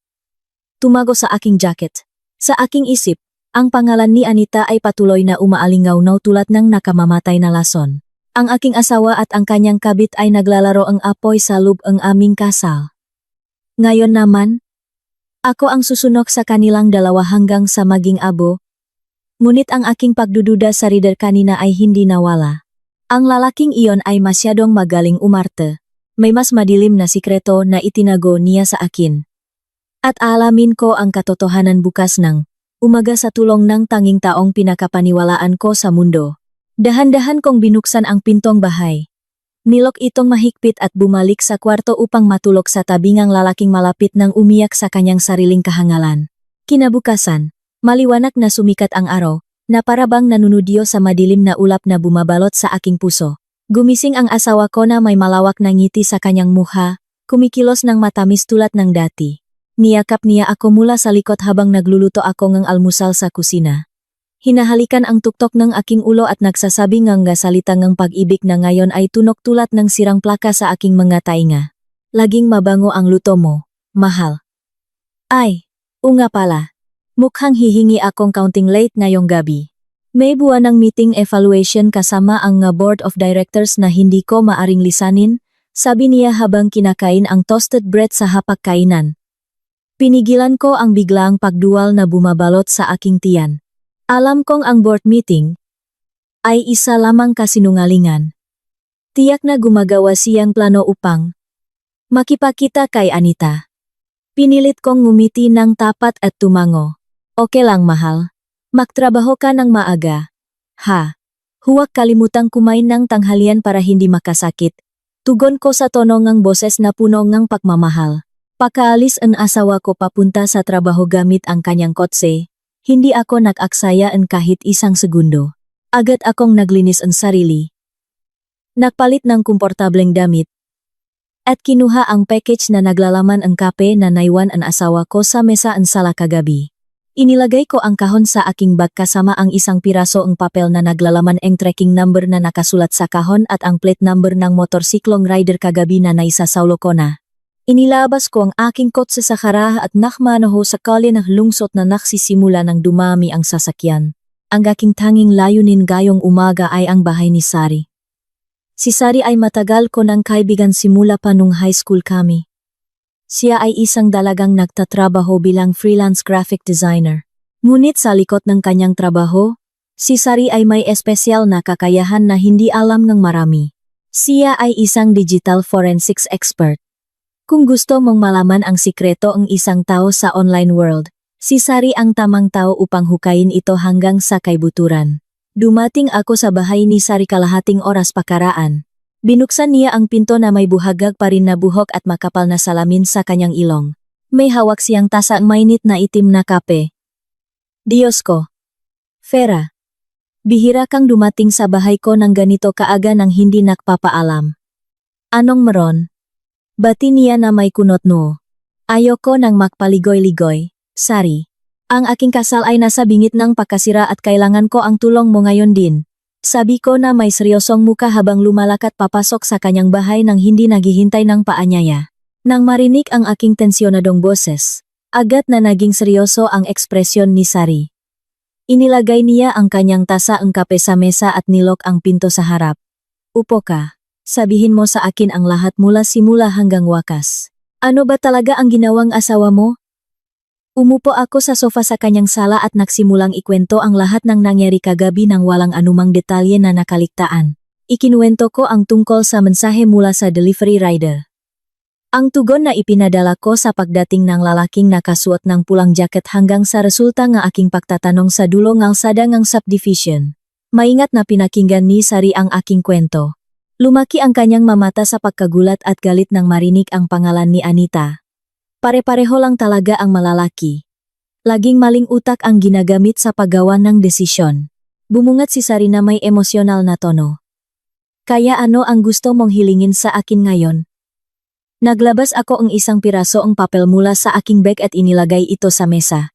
tumago sa aking jacket. Sa aking isip, ang pangalan ni Anita ay patuloy na umaalingaw-naw tulad ng nakamamatay na lason. Ang aking asawa at ang kanyang kabit ay naglalaro ang apoy sa loob ang aming kasal. Ngayon naman, ako ang susunok sa kanilang dalawa hanggang sa maging abo. Ngunit ang aking pagdududa sa reader kanina ay hindi nawala. Ang lalaking iyon ay masyadong magaling umarte. May mas madilim na sikreto na itinago niya sa akin. At alamin ko ang katotohanan bukas ng umaga sa tulong ng tanging taong pinakapaniwalaan ko sa mundo. Dahan-dahan kong binuksan ang pintong bahay. Nilok itong mahigpit at bumalik sa kwarto upang matulog sa tabingang lalaking malapit nang umiyak sa kanyang sariling kahangalan. Kinabukasan, maliwanag na sumikat ang araw, na parabang nanunudyo sa madilim na ulap na bumabalot sa aking puso. Gumising ang asawa ko na may malawak na ngiti sa kanyang mukha, kumikilos ng matamis tulad ng dati. Niyakap niya ako mula sa likod habang nagluluto ako ng almusal sa kusina. Hinahalikan ang tuktok ng aking ulo at nagsasabi ng salita ng pag-ibig na ngayon ay tunok tulad ng sirang plaka sa aking mga tainga. Laging mabango ang luto mo, mahal. Ay, nga pala. Mukhang hihingi akong counting late ngayong gabi. May buwan ng meeting evaluation kasama ang board of directors na hindi ko maaring lisanin, sabi niya habang kinakain ang toasted bread sa hapag-kainan. Pinigilan ko ang biglaang pagduwal na bumabalot sa aking tiyan. Alam kong ang board meeting ay isa lamang kasinungalingan. Tiyak na gumagawa siyang plano upang makipakita kay Anita. Pinilit kong ngumiti ng tapat at tumango. Okay lang mahal. Magtrabaho ka ng maaga. Ha? Huwag kalimutang kumain ng tanghalian para hindi makasakit. Tugon ko sa tono ng boses na puno ng pagmamahal. Pakaalis ang asawa ko papunta sa trabaho gamit ang kanyang kotse. Hindi ako nag-aksaya ang kahit isang segundo. Agad akong naglinis ang sarili. Nagpalit ng komportableng damit. At kinuha ang package na naglalaman ang kape na naiwan ang asawa ko sa mesa ang sala kagabi. Inilagay ko ang kahon sa aking bag kasama ang isang piraso ang papel na naglalaman ang tracking number na nakasulat sa kahon at ang plate number ng motorsiklong rider kagabi na naisasaulo ko na. Inilabas ko ang aking kotse sa karaha at nakmanoho sa kalye na lungsot na nagsisimula ng dumami ang sasakyan. Ang aking tanging layunin gayong umaga ay ang bahay ni Sari. Si Sari ay matagal ko ng kaibigan simula pa nung high school kami. Siya ay isang dalagang nagtatrabaho bilang freelance graphic designer. Ngunit sa likod ng kanyang trabaho, si Sari ay may espesyal na kakayahan na hindi alam ng marami. Siya ay isang digital forensics expert. Kung gusto mong malaman ang sikreto ng isang tao sa online world, si Sari ang tamang tao upang hukayin ito hanggang sa kaibuturan. Dumating ako sa bahay ni Sari kalahating oras pakaraan. Binuksan niya ang pinto na may buhagag pa rin na buhok at makapal na salamin sa kanyang ilong. May hawak siyang tasa mainit na itim na kape. Diyos ko! Vera! Bihira kang dumating sa bahay ko ng ganito kaaga nang hindi nakpapaalam. Anong meron? Bati niya na may kunot no. Ayoko nang magpaligoy-ligoy, Sari. Ang aking kasal ay nasa bingit ng pagkasira at kailangan ko ang tulong mo ngayon din. Sabi ko na may seryosong muka habang lumalakad papasok sa kanyang bahay nang hindi naghihintay ng paanyaya. Nang marinig ang aking tensyonadong boses, agad na naging seryoso ang ekspresyon ni Sari. Inilagay niya ang kanyang tasa ang kape sa mesa at nilok ang pinto sa harap. Upo ka. Sabihin mo sa akin ang lahat mula simula hanggang wakas. Ano ba talaga ang ginawang asawa mo? Umupo ako sa sofa sa kanyang sala at nagsimulang ikwento ang lahat ng nangyari kagabi nang walang anumang detalye na nakaligtaan. Ikinuwento ko ang tungkol sa mensahe mula sa delivery rider. Ang tugon na ipinadala ko sa pagdating ng lalaking nakasuot ng pulang jacket hanggang sa resulta ng aking pagtatanong sa dulo ng alsada ng subdivision. Maingat na pinakinggan ni Sari ang aking kwento. Lumaki ang kanyang mamata sa pagkagulat at galit nang marinig ang pangalan ni Anita. Pare-pareho lang talaga ang malalaki. Laging maling utak ang ginagamit sa paggawa ng desisyon. Bumungat si Sari na may emosyonal na tono. Kaya ano ang gusto mong hilingin sa akin ngayon? Naglabas ako ang isang piraso ang papel mula sa aking bag at inilagay ito sa mesa.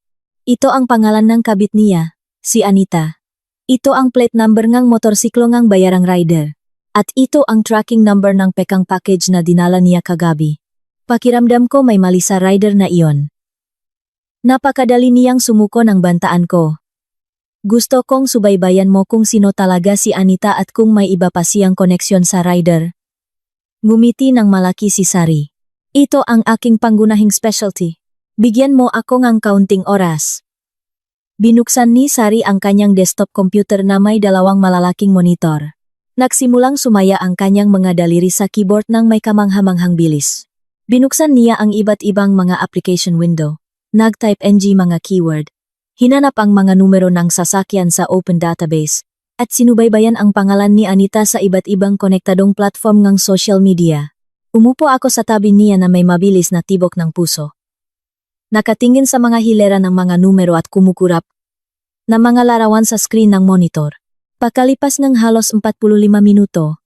Ito ang pangalan ng kabit niya, si Anita. Ito ang plate number ng motorsiklo ng bayarang rider. At ito ang tracking number ng pekang package na dinala niya kagabi. Pakiramdam ko may mali sa rider na iyon. Napakadali niyang sumuko ng bantaan ko. Gusto kong subaybayan mo kung sino talaga si Anita at kung may iba pa siyang koneksyon sa rider. Ngumiti ng malaki si Sari. Ito ang aking pangunahing specialty. Bigyan mo ako ng kaunting oras. Binuksan ni Sari ang kanyang desktop computer na may dalawang malalaking monitor. Nagsimulang sumaya ang kanyang mga daliri sa keyboard ng may kamanghamanghang bilis. Binuksan niya ang iba't ibang mga application window. Nag-type ng mga keyword. Hinanap ang mga numero ng sasakyan sa open database. At sinubaybayan ang pangalan ni Anita sa iba't ibang konektadong platform ng social media. Umupo ako sa tabi niya na may mabilis na tibok ng puso. Nakatingin sa mga hilera ng mga numero at kumukurap na mga larawan sa screen ng monitor. Pakalipas ng halos 45 minuto,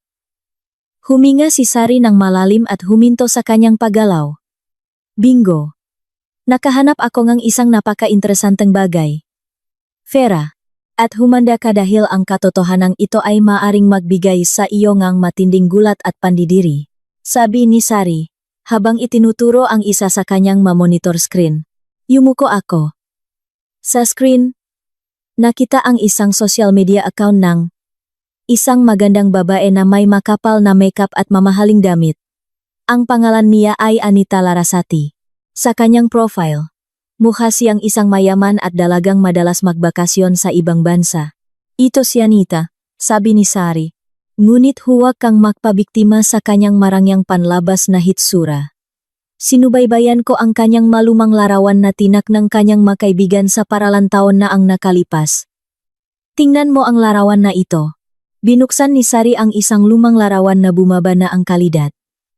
huminga si Sari ng malalim at huminto sa kanyang paggalaw. Bingo! Nakahanap ako ng isang napaka-interesanteng bagay. Vera, at humanda ka dahil ang katotohanan ito ay maaring magbigay sa iyo ng matinding gulat at pandidiri. Sabi ni Sari, habang itinuturo ang isa sa kanyang mamonitor screen. Yumuko ako. Sa screen, nakita ang isang social media account ng isang magandang babae na may makapal na makeup at mamahaling damit. Ang pangalan niya ay Anita Larasati. Sa kanyang profile, mukha siyang isang mayaman at dalagang madalas magbakasyon sa ibang bansa. Ito si Anita, sabi ni Sari. Ngunit huwag kang magpabiktima sa kanyang marangyang panlabas na hitsura. Sinubaybayan ko ang kanyang malumang larawan na tinak ng kanyang makaibigan sa paralan taon na ang nakalipas. Tingnan mo ang larawan na ito. Binuksan ni Sari ang isang lumang larawan na bumaba na ang kalidad.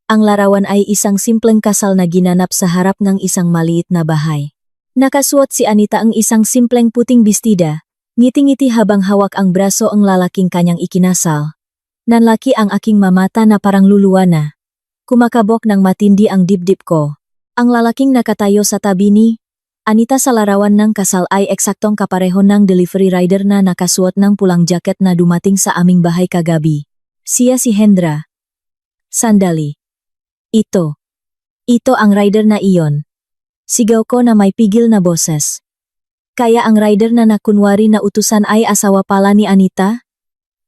Ang larawan ay isang simpleng kasal na ginanap sa harap ng isang maliit na bahay. Nakasuot si Anita ang isang simpleng puting bestida, ngiti-ngiti habang hawak ang braso ang lalaking kanyang ikinasal. Nanlaki ang aking mamata na parang luluwa na. Kumakabok ng matindi ang dibdib ko. Ang lalaking nakatayo sa tabi ni Anita sa larawan ng kasal ay eksaktong kapareho ng delivery rider na nakasuot ng pulang jacket na dumating sa aming bahay kagabi. Siya si Hendra. Sandali. Ito ang rider na iyon. Sigaw ko na may pigil na boses. Kaya ang rider na nakunwari na utusan ay asawa pala ni Anita?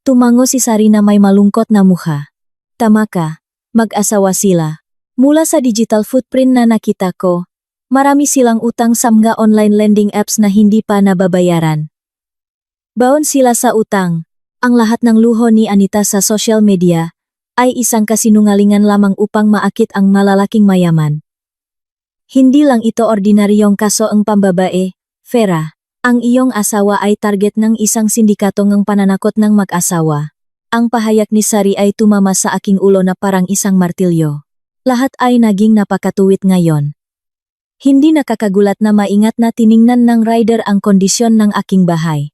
Tumango si Sari na may malungkot na mukha. Tama ka, mag-asawa sila. Mula sa digital footprint na nakita ko, marami silang utang sa mga online lending apps na hindi pa nababayaran. Baon sila sa utang. Ang lahat ng luho ni Anita sa social media ay isang kasinungalingan lamang upang maakit ang malalaking mayaman. Hindi lang ito ordinaryong kaso ang pambabae, Vera. Ang iyong asawa ay target ng isang sindikato ng pananakot ng mag-asawa. Ang pahayag ni Sari ay tumama sa aking ulo na parang isang martilyo. Lahat ay naging napakatuwid ngayon. Hindi nakakagulat na maingat na tiningnan ng rider ang kondisyon ng aking bahay.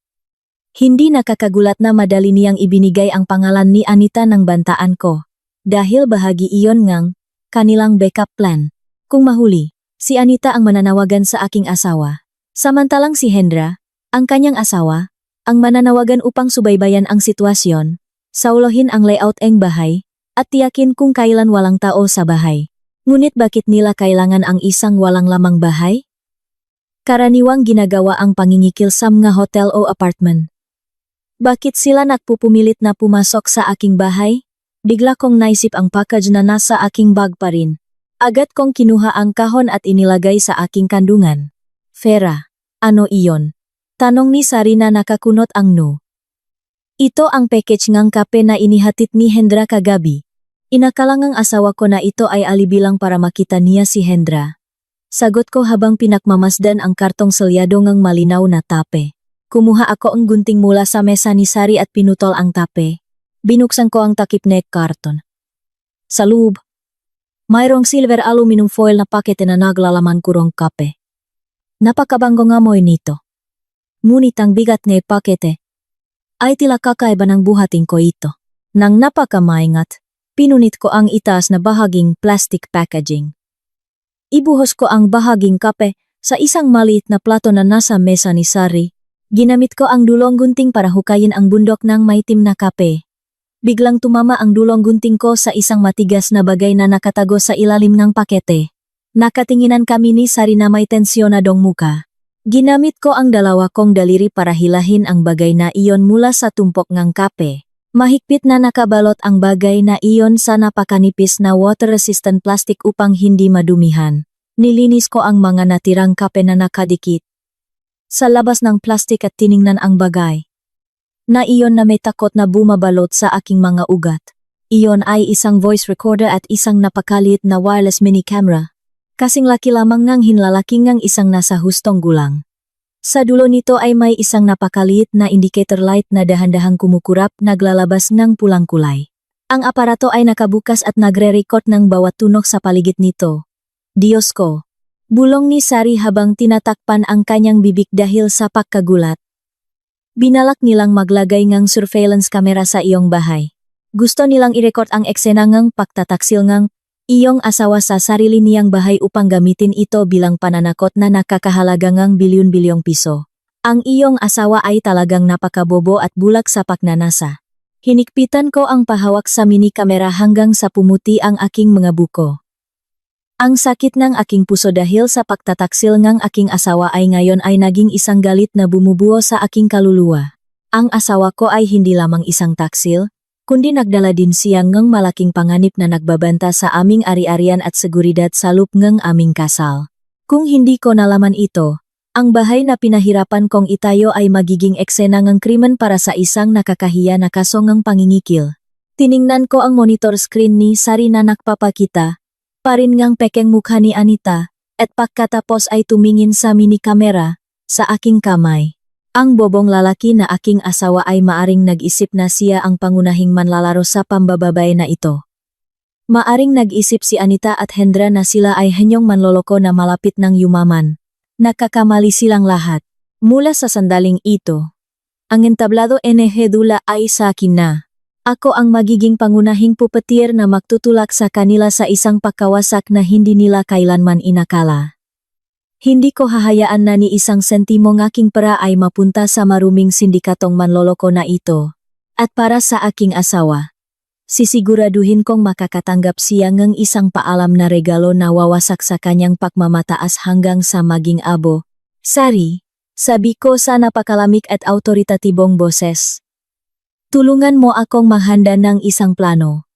Hindi nakakagulat na madali niyang ibinigay ang pangalan ni Anita ng bantaan ko. Dahil bahagi iyon ngang kanilang backup plan. Kung mahuli, si Anita ang mananawagan sa aking asawa. Samantalang si Hendra, ang kanyang asawa, ang mananawagan upang subaybayan ang sitwasyon, saulohin ang layout ng bahay, at tiyakin kung kailan walang tao sa bahay. Ngunit bakit nila kailangan ang isang walang lamang bahay? Karaniwang ginagawa ang pangingikil sa mga hotel o apartment. Bakit sila nagpupumilit na pumasok sa aking bahay? Bigla kong naisip ang package na nasa aking bag pa rin. Agad kong kinuha ang kahon at inilagay sa aking kandungan. Vera, ano iyon? Tanong ni Sari na nakakunot ang no. Ito ang package ng kape na inihatid ni Hendra kagabi. Inakalangang asawa ko na ito ay alibilang para makita niya si Hendra. Sagot ko habang pinakmamasdan ang kartong selyado ng malinaw na tape. Kumuha ako ang gunting mula sa mesa ni Sari at pinutol ang tape. Binuksan ko ang takip na karton. Sa loob, mayroong silver aluminum foil na pakete na naglalaman kurong kape. Napakabango nga mo'y nito. Ngunit ang bigat na pakete ay tila kakaiba ng buhatin ko ito. Nang napakamaingat, pinunit ko ang itaas na bahaging plastic packaging. Ibuhos ko ang bahaging kape sa isang maliit na plato na nasa mesa ni Sari. Ginamit ko ang dulong gunting para hukayin ang bundok ng maitim na kape. Biglang tumama ang dulong gunting ko sa isang matigas na bagay na nakatago sa ilalim ng pakete. Nakatinginan kami ni Sari na may tensyonadong muka. Ginamit ko ang dalawa kong daliri para hilahin ang bagay na iyon mula sa tumpok ng kape. Mahigpit na nakabalot ang bagay na iyon sa napakanipis na water-resistant plastic upang hindi madumihan. Nilinis ko ang mga natirang kape na nakadikit sa labas ng plastic at tiningnan ang bagay na iyon na may takot na bumabalot sa aking mga ugat. Iyon ay isang voice recorder at isang napakaliit na wireless mini camera. Kasing laki lamang ng hinlalaki ng isang nasa hustong gulang. Sa dulo nito ay may isang napakaliit na indicator light na dahan-dahang kumukurap naglalabas ng pulang kulay. Ang aparato ay nakabukas at nagre-record ng bawat tunog sa paligid nito. Diyos ko! Bulong ni Sari habang tinatakpan ang kanyang bibig dahil sa pagkagulat. Binalak nilang maglagay ng surveillance camera sa iyong bahay. Gusto nilang i-record ang eksena ng pagtataksil ng iyong asawa sa sarili niyang bahay upang gamitin ito bilang pananakot na nakakahalaga ng bilyon-bilyong piso. Ang iyong asawa ay talagang napakabobo at bulak sa pagnanasa. Hinikpitan ko ang pahawak sa mini kamera hanggang sa pumuti ang aking mga buko. Ang sakit ng aking puso dahil sa pagtataksil ng aking asawa ay ngayon ay naging isang galit na bumubuo sa aking kaluluwa. Ang asawa ko ay hindi lamang isang taksil, kundi nagdala din siya ng malaking panganib na nagbabanta sa aming ari-arian at seguridad sa loob ng aming kasal. Kung hindi ko nalaman ito, ang bahay na pinahirapan kong itayo ay magiging eksena ng krimen para sa isang nakakahiya na kaso ng pangingikil. Tiningnan ko ang monitor screen ni Sari na nagpapakita pa rin ngang pekeng mukha ni Anita, at pagkatapos ay tumingin sa mini kamera sa aking kamay. Ang bobong lalaki na aking asawa ay maaring nag-isip na siya ang pangunahing manlalaro sa pambababay na ito. Maaring nag-isip si Anita at Hendra na sila ay henyong manloloko na malapit ng yumaman. Nakakamali silang lahat. Mula sa sandaling ito, ang entablado NG Dula ay sa akin na. Ako ang magiging pangunahing puppeteer na magtutulak sa kanila sa isang pagkawasak na hindi nila kailanman inakala. Hindi ko hahayaan na ni isang sentimong aking pera ay mapunta sa maruming sindikatong manloloko na ito. At para sa aking asawa, sisiguraduhin kong makakatanggap siya ng isang paalam na regalo na wawasak sa kanyang pagmamataas hanggang sa maging abo. Sari, sabi ko sa napakalamig at autoritatibong boses. Tulungan mo akong maghanda ng isang plano.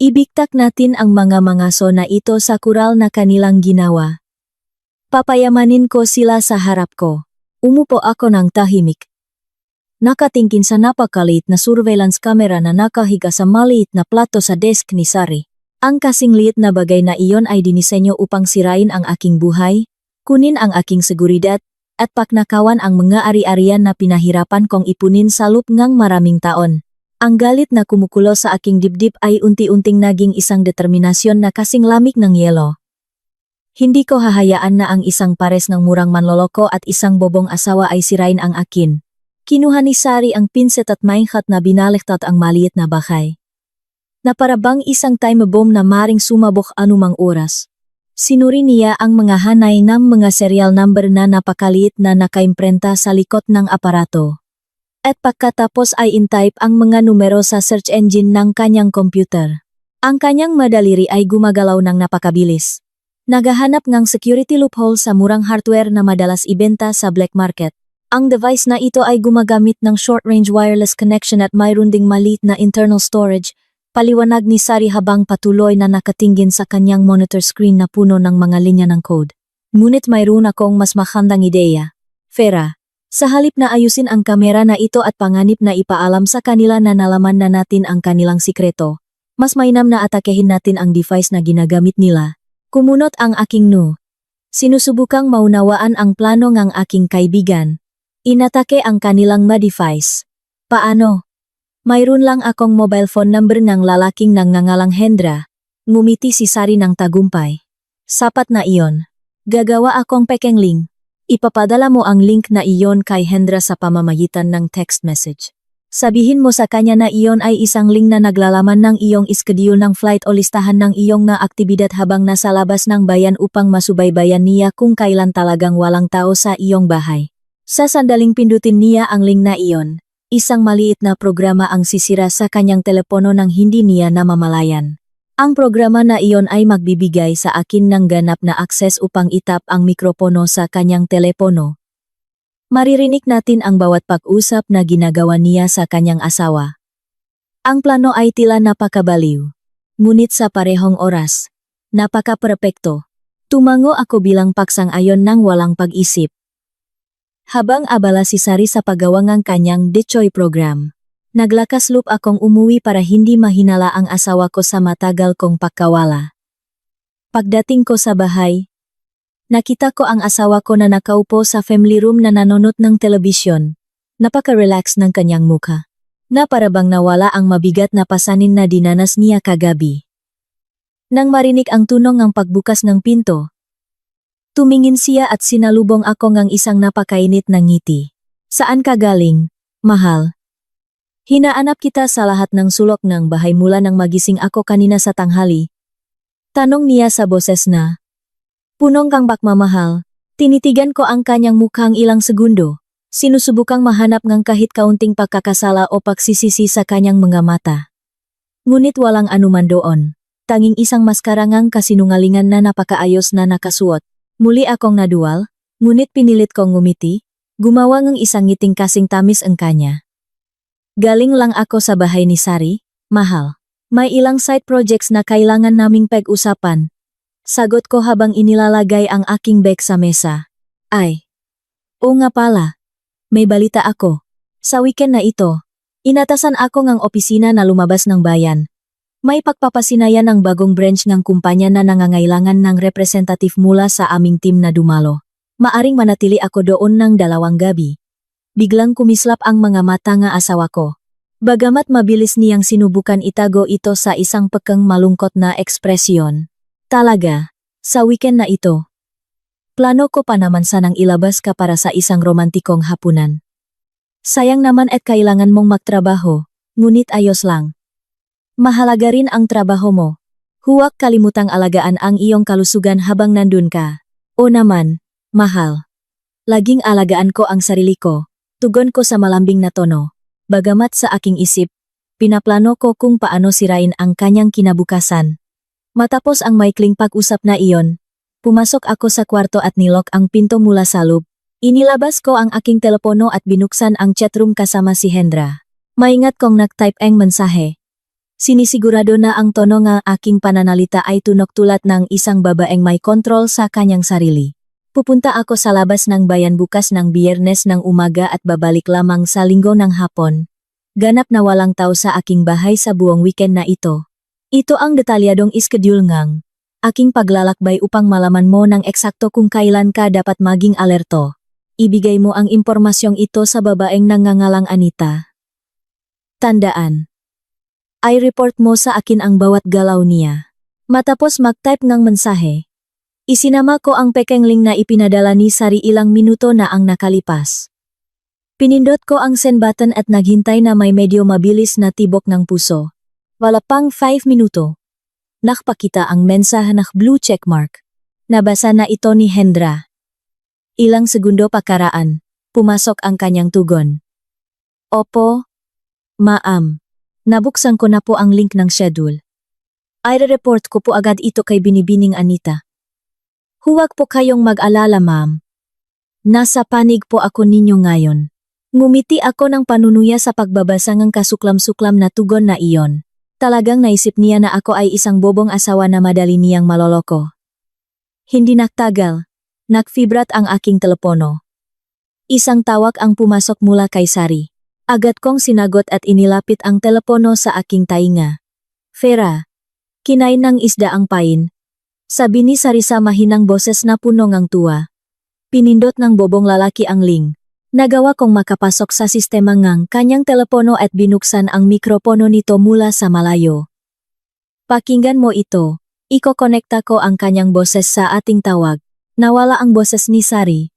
Ibigtak natin ang mga mangaso na ito sa kural na kanilang ginawa. Papayamanin ko sila sa harap ko. Umupo ako ng tahimik. Nakatingin sa napakaliit na surveillance camera na nakahiga sa maliit na plato sa desk ni Sari. Ang kasing liit na bagay na iyon ay dinisenyo upang sirain ang aking buhay, kunin ang aking seguridad, at paknakawan ang mga ari-arian na pinahirapan kong ipunin sa loob ng maraming taon. Ang galit na kumukulo sa aking dibdib ay unti-unting naging isang determinasyon na kasing lamig ng yelo. Hindi ko hahayaan na ang isang pares ng murang manloloko at isang bobong asawa ay sirain ang akin. Kinuha ni Sari ang pinset at maingkat na binaliktat ang maliit na bahay. Na parabang isang time bomb na maring sumabok anumang oras. Sinuri niya ang mga hanay ng mga serial number na napakaliit na nakaimprenta sa likod ng aparato. At pagkatapos ay intype ang mga numero sa search engine ng kanyang computer. Ang kanyang madaliri ay gumagalaw ng napakabilis. Naghahanap ng security loophole sa murang hardware na madalas ibenta sa black market. Ang device na ito ay gumagamit ng short-range wireless connection at mayroon ding maliit na internal storage. Paliwanag ni Sari habang patuloy na nakatingin sa kanyang monitor screen na puno ng mga linya ng code. Ngunit mayroon akong mas makhandang ideya. Fera, sa halip na ayusin ang kamera na ito at panganib na ipaalam sa kanila na nalaman na natin ang kanilang sikreto, mas mainam na atakehin natin ang device na ginagamit nila. Kumunot ang aking no. Sinusubukang maunawaan ang plano ng aking kaibigan. Inatake ang kanilang ma-device. Paano? Mayroon lang akong mobile phone number ng lalaking nangangalang Hendra. Ngumiti si Sari ng tagumpay. Sapat na iyon. Gagawa akong pekeng link. Ipapadala mo ang link na iyon kay Hendra sa pamamagitan ng text message. Sabihin mo sa kanya na iyon ay isang link na naglalaman ng iyong schedule ng flight o listahan ng iyong na aktibidad habang nasa labas ng bayan upang masubaybayan niya kung kailan talagang walang tao sa iyong bahay. Sa sandaling pindutin niya ang link na iyon. Isang maliit na programa ang sisira sa kanyang telepono nang hindi niya namamalayan. Ang programa na iyon ay magbibigay sa akin ng ganap na akses upang itap ang mikropono sa kanyang telepono. Maririnig natin ang bawat pag-usap na ginagawa niya sa kanyang asawa. Ang plano ay tila napakabaliw. Ngunit sa parehong oras, napaka-perpekto. Tumango ako bilang paksang-ayon ng walang pag-isip. Habang abala si Sari sa paggawa ng kanyang Dechoy program, naglakas loob akong umuwi para hindi mahinala ang asawa ko sa matagal kong pagkawala. Pagdating ko sa bahay, nakita ko ang asawa ko na nakaupo sa family room na nanonood ng telebisyon. Napaka-relax ng kanyang mukha, na parabang nawala ang mabigat na pasanin na dinanas niya kagabi. Nang marinig ang tunog ng pagbukas ng pinto, tumingin siya at sinalubong ako ng isang napakainit na ngiti. Saan ka galing, mahal? Hinaanap kita sa lahat ng sulok ng bahay mula nang magising ako kanina sa tanghali. Tanong niya sa boses na punong kang bakmamahal. Tinitigan ko ang kanyang mukhang ilang segundo. Sinusubukang mahanap ng kahit kaunting pagkakasala o pagsisisi sa kanyang mga mata. Ngunit walang anuman doon. Tanging isang maskarangang kasinungalingan na napakaayos na nakasuot. Muli akong naduwal, ngunit pinilit kong ngumiti, gumawa ng isang ngiting kasing tamis ang kanya. Galing lang ako sa bahay ni Sari, mahal. May ilang side projects na kailangan naming pag-usapan. Sagot ko habang inilalagay ang aking bag sa mesa. Ay, oo nga pala. May balita ako. Sa weekend na ito, inatasan ako ng opisina na lumabas ng bayan. May pagpapasinayan ng bagong branch ng kumpanya na nangangailangan ng representative mula sa aming team na dumalo. Maaring manatili ako doon ng 2 gabi. Biglang kumislap ang mga mata ng asawa ko. Bagamat mabilis niyang sinubukan itago ito sa isang pekeng malungkot na ekspresyon. Talaga, sa weekend na ito. Plano ko pa naman sanang ilabas ka para sa isang romantikong hapunan. Sayang naman at kailangan mong magtrabaho, ngunit ayos lang. Mahalaga rin ang trabaho mo. Huwag kalimutang alagaan ang iyong kalusugan habang nandun ka. O naman, mahal. Laging alagaan ko ang sarili ko. Tugon ko sa malambing na tono. Bagamat sa aking isip, pinaplano ko kung paano sirain ang kanyang kinabukasan. Matapos ang maikling pag-usap na iyon, pumasok ako sa kwarto at nilok ang pinto mula sa loob. Inilabas ko ang aking telepono at binuksan ang chatroom kasama si Hendra. Maingat kong nag-type ang mensahe. Sinisigurado na ang tono ng aking pananalita ay tunog tulad ng isang babaeng may kontrol sa kanyang sarili. Pupunta ako sa labas ng bayan bukas ng Biyernes ng umaga at babalik lamang sa Linggo ng hapon. Ganap na walang tao sa aking bahay sa buong weekend na ito. Ito ang detalyadong iskediul ng aking paglalakbay upang malaman mo ng eksakto kung kailan ka dapat maging alerto. Ibigay mo ang impormasyong ito sa babaeng nangangalang Anita. Tandaan. I-report mo sa akin ang bawat galaw niya. Matapos mag-type ng mensahe, isinama ko ang pekeng link na ipinadala ni Sari ilang minuto na ang nakalipas. Pinindot ko ang send button at naghintay na may medyo mabilis na tibok ng puso. Wala pang 5 minuto. Nakpakita ang mensahe ng blue checkmark. Nabasa na ito ni Hendra. Ilang segundo pakaraan, pumasok ang kanyang tugon. Opo, ma'am. Nabuksan ko na po ang link ng schedule. I-report ko po agad ito kay Binibining Anita. Huwag po kayong mag-alala, ma'am. Nasa panig po ako ninyo ngayon. Ngumiti ako ng panunuya sa pagbabasa ng kasuklam-suklam na tugon na iyon. Talagang naisip niya na ako ay isang bobong asawa na madali niyang maloloko. Hindi nagtagal. Nagvibrat ang aking telepono. Isang tawag ang pumasok mula kay Sari. Agad kong sinagot at inilapit ang telepono sa aking tainga. Vera, kinain ng isda ang pain. Sabi ni Sari sa mahinang boses na puno ng tuwa. Pinindot ng bobong lalaki ang link. Nagawa kong makapasok sa sistema ng kanyang telepono at binuksan ang mikropono nito mula sa malayo. Pakinggan mo ito. Iko-konekta ko ang kanyang boses sa ating tawag. Nawala ang boses ni Sari.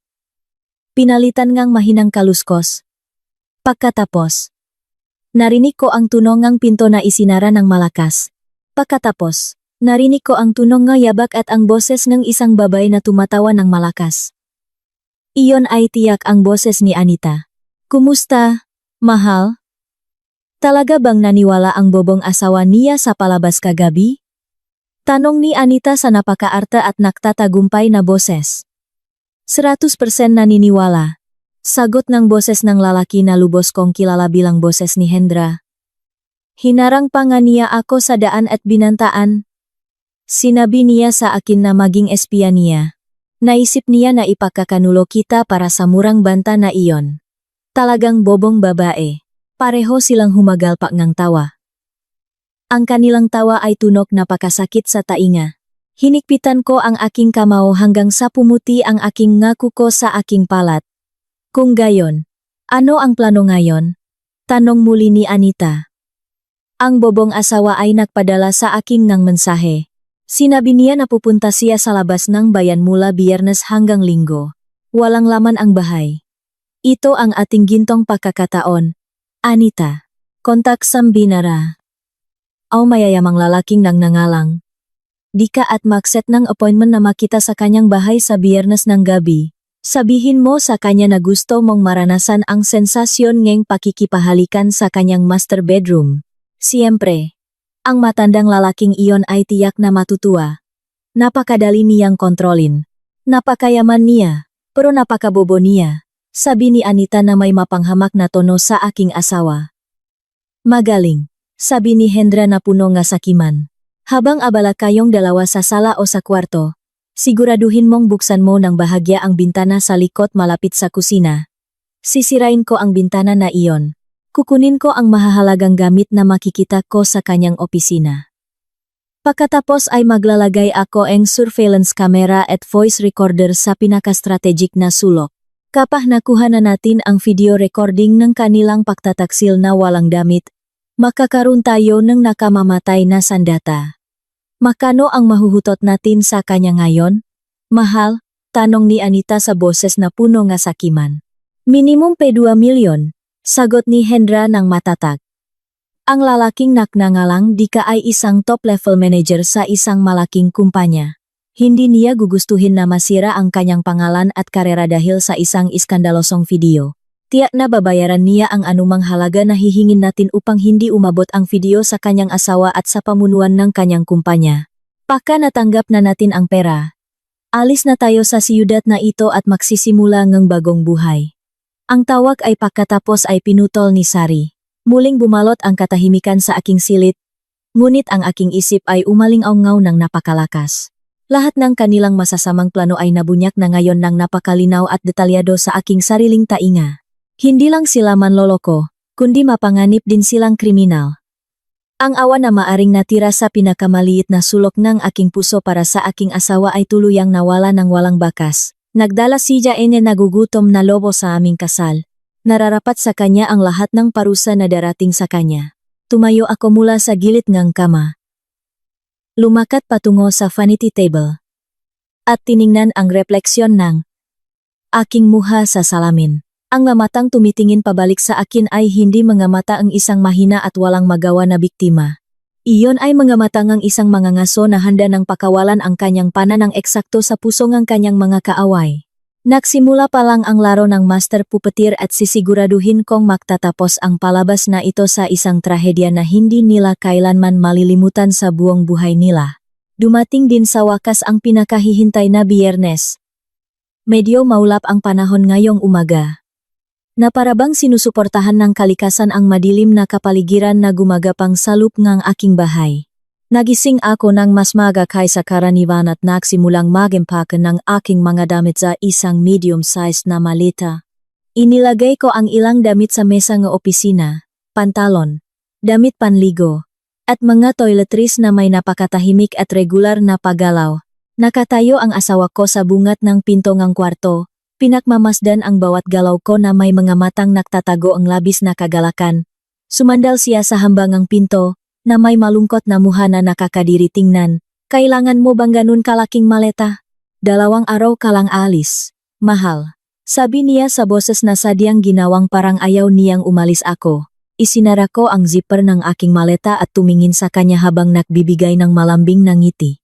Pinalitan ngang mahinang kaluskos. Pagkatapos, narinig ko ang tunog ng pinto na isinara ng malakas. Pagkatapos, narinig ko ang tunog ng yabak at ang boses ng isang babae na tumatawa ng malakas. Iyon ay tiyak ang boses ni Anita. Kumusta, mahal? Talaga bang naniwala ang bobong asawa niya sa palabas kagabi? Tanong ni Anita sa napakaarta at nagtatagumpay na boses. 100% naniniwala. Sagot ng boses ng lalaki na lubos kong kilala bilang boses ni Hendra. Hinarang pa nga niya ako sa daan at binantaan. Sinabi niya sa akin na maging espiya niya. Naisip niya na ipakakanulo kita para sa murang banta na iyon. Talagang bobong babae. Pareho silang humagalpak ng tawa. Ang kanilang tawa ay tunok na pakasakit sa tainga. Hinikpitan ko ang aking kamao hanggang sa pumuti ang aking ngakuko sa aking palat. Kung gayon, ano ang plano ngayon? Tanong muli ni Anita. Ang bobong asawa ay nagpadala sa akin ng mensahe. Sinabi niya na pupunta siya sa labas ng bayan mula Biyernes hanggang Linggo. Walang laman ang bahay. Ito ang ating gintong pagkakataon. Anita. Kontak Sambinara. Aw mayayamang lalaking nang nangalang. Di ka at mag-set ng appointment na makita sa kanyang bahay sa Biyernes ng gabi. Sabihin mo sa kanya na gusto mong maranasan ang sensasyon ng pakikipahalikan sa kanyang master bedroom. Siyempre, ang matandang lalaking iyon ay tiyak na matutuwa. Napakadali niyang kontrolin. Napakayaman niya, pero napakabobo niya, sabi ni Anita na may mapanghamak na tono sa aking asawa. Magaling, sabi ni Hendra na puno nga sakiman. Habang abala kayong dalawa sa sala o sa kwarto, siguraduhin mong buksan mo ng bahagya ang bintana sa likod malapit sa kusina. Sisirain ko ang bintana na iyon. Kukunin ko ang mahahalagang gamit na makikita ko sa kanyang opisina. Pagkatapos ay maglalagay ako ng surveillance camera at voice recorder sa pinaka-strategic na sulok. Kapag nakuha na natin ang video recording ng kanilang pagtataksil na walang damit, makakaroon tayo ng nakamamatay na sandata. Makano ang mahuhutot natin sa kanya ngayon? Mahal? Tanong ni Anita sa boses na puno nga sakiman. Minimum 2 milyon. Sagot ni Hendra ng matatag. Ang lalaking nagnangalang Dika ay isang top-level manager sa isang malaking kumpanya. Hindi niya gugustuhin na masira ang kanyang pangalan at karera dahil sa isang iskandalosong video. Tiyak na babayaran niya ang anumang halaga na hihingin natin upang hindi umabot ang video sa kanyang asawa at sa pamunuan ng kanyang kumpanya. Pagka natanggap na natin ang pera, alis na tayo sa siyudad na ito at magsisimula ng bagong buhay. Ang tawag ay pagkatapos ay pinutol ni Sari. Muling bumalot ang katahimikan sa aking silit, ngunit ang aking isip ay umaling-aungaw ng napakalakas. Lahat ng kanilang masasamang plano ay nabunyak na ngayon ng napakalinaw at detalyado sa aking sariling tainga. Hindi lang sila manloloko, kundi mapanganib din silang kriminal. Ang awa na maaring natira sa pinakamaliit na sulok ng aking puso para sa aking asawa ay tuluyang nawala ng walang bakas. Nagdala siya nagugutom na lobo sa aming kasal. Nararapat sa kanya ang lahat ng parusa na darating sa kanya. Tumayo ako mula sa gilid ng kama. Lumakat patungo sa vanity table. At tiningnan ang refleksyon ng aking muha sa salamin. Ang mamatang tumitingin pabalik sa akin ay hindi mga mata ang isang mahina at walang magawa na biktima. Iyon ay mga matang ang isang mangangaso na handa ng pakawalan ang kanyang pananang eksakto sa puso ng kanyang mga kaaway. Nagsimula pa lang ang laro ng master puppeteer at sisiguraduhin kong magtatapos ang palabas na ito sa isang trahedya na hindi nila kailanman malilimutan sa buong buhay nila. Dumating din sa wakas ang pinakahihintay na Biyernes. Medyo maulap ang panahon ngayong umaga. Na parabang sinusuportahan ng kalikasan ang madilim na kapaligiran na gumagapang sa loop ng aking bahay. Nagising ako ng mas maga kaysa karaniwan at nagsimulang mag-empakan ng aking mga damit sa isang medium-sized na maleta. Inilagay ko ang ilang damit sa mesa ng opisina, pantalon, damit panligo, at mga toiletries na may napakatahimik at regular na paggalaw. Nakatayo ang asawa ko sa bungat ng pinto ng kwarto. Pinakmamasdan ang bawat galaw ko na may mga matang nagtatago ang labis na kagalakan. Sumandal siya sa hambangang pinto, na may malungkot na muha na nakakadiri tingnan. Kailangan mo bang ganun kalaking maleta? 2 araw ka lang alis. Mahal. Sabi niya sa boses na sadyang ginawang parang ayaw niyang umalis ako. Isinara ko ang zipper ng aking maleta at tumingin sa kanya habang nagbibigay ng malambing na ngiti.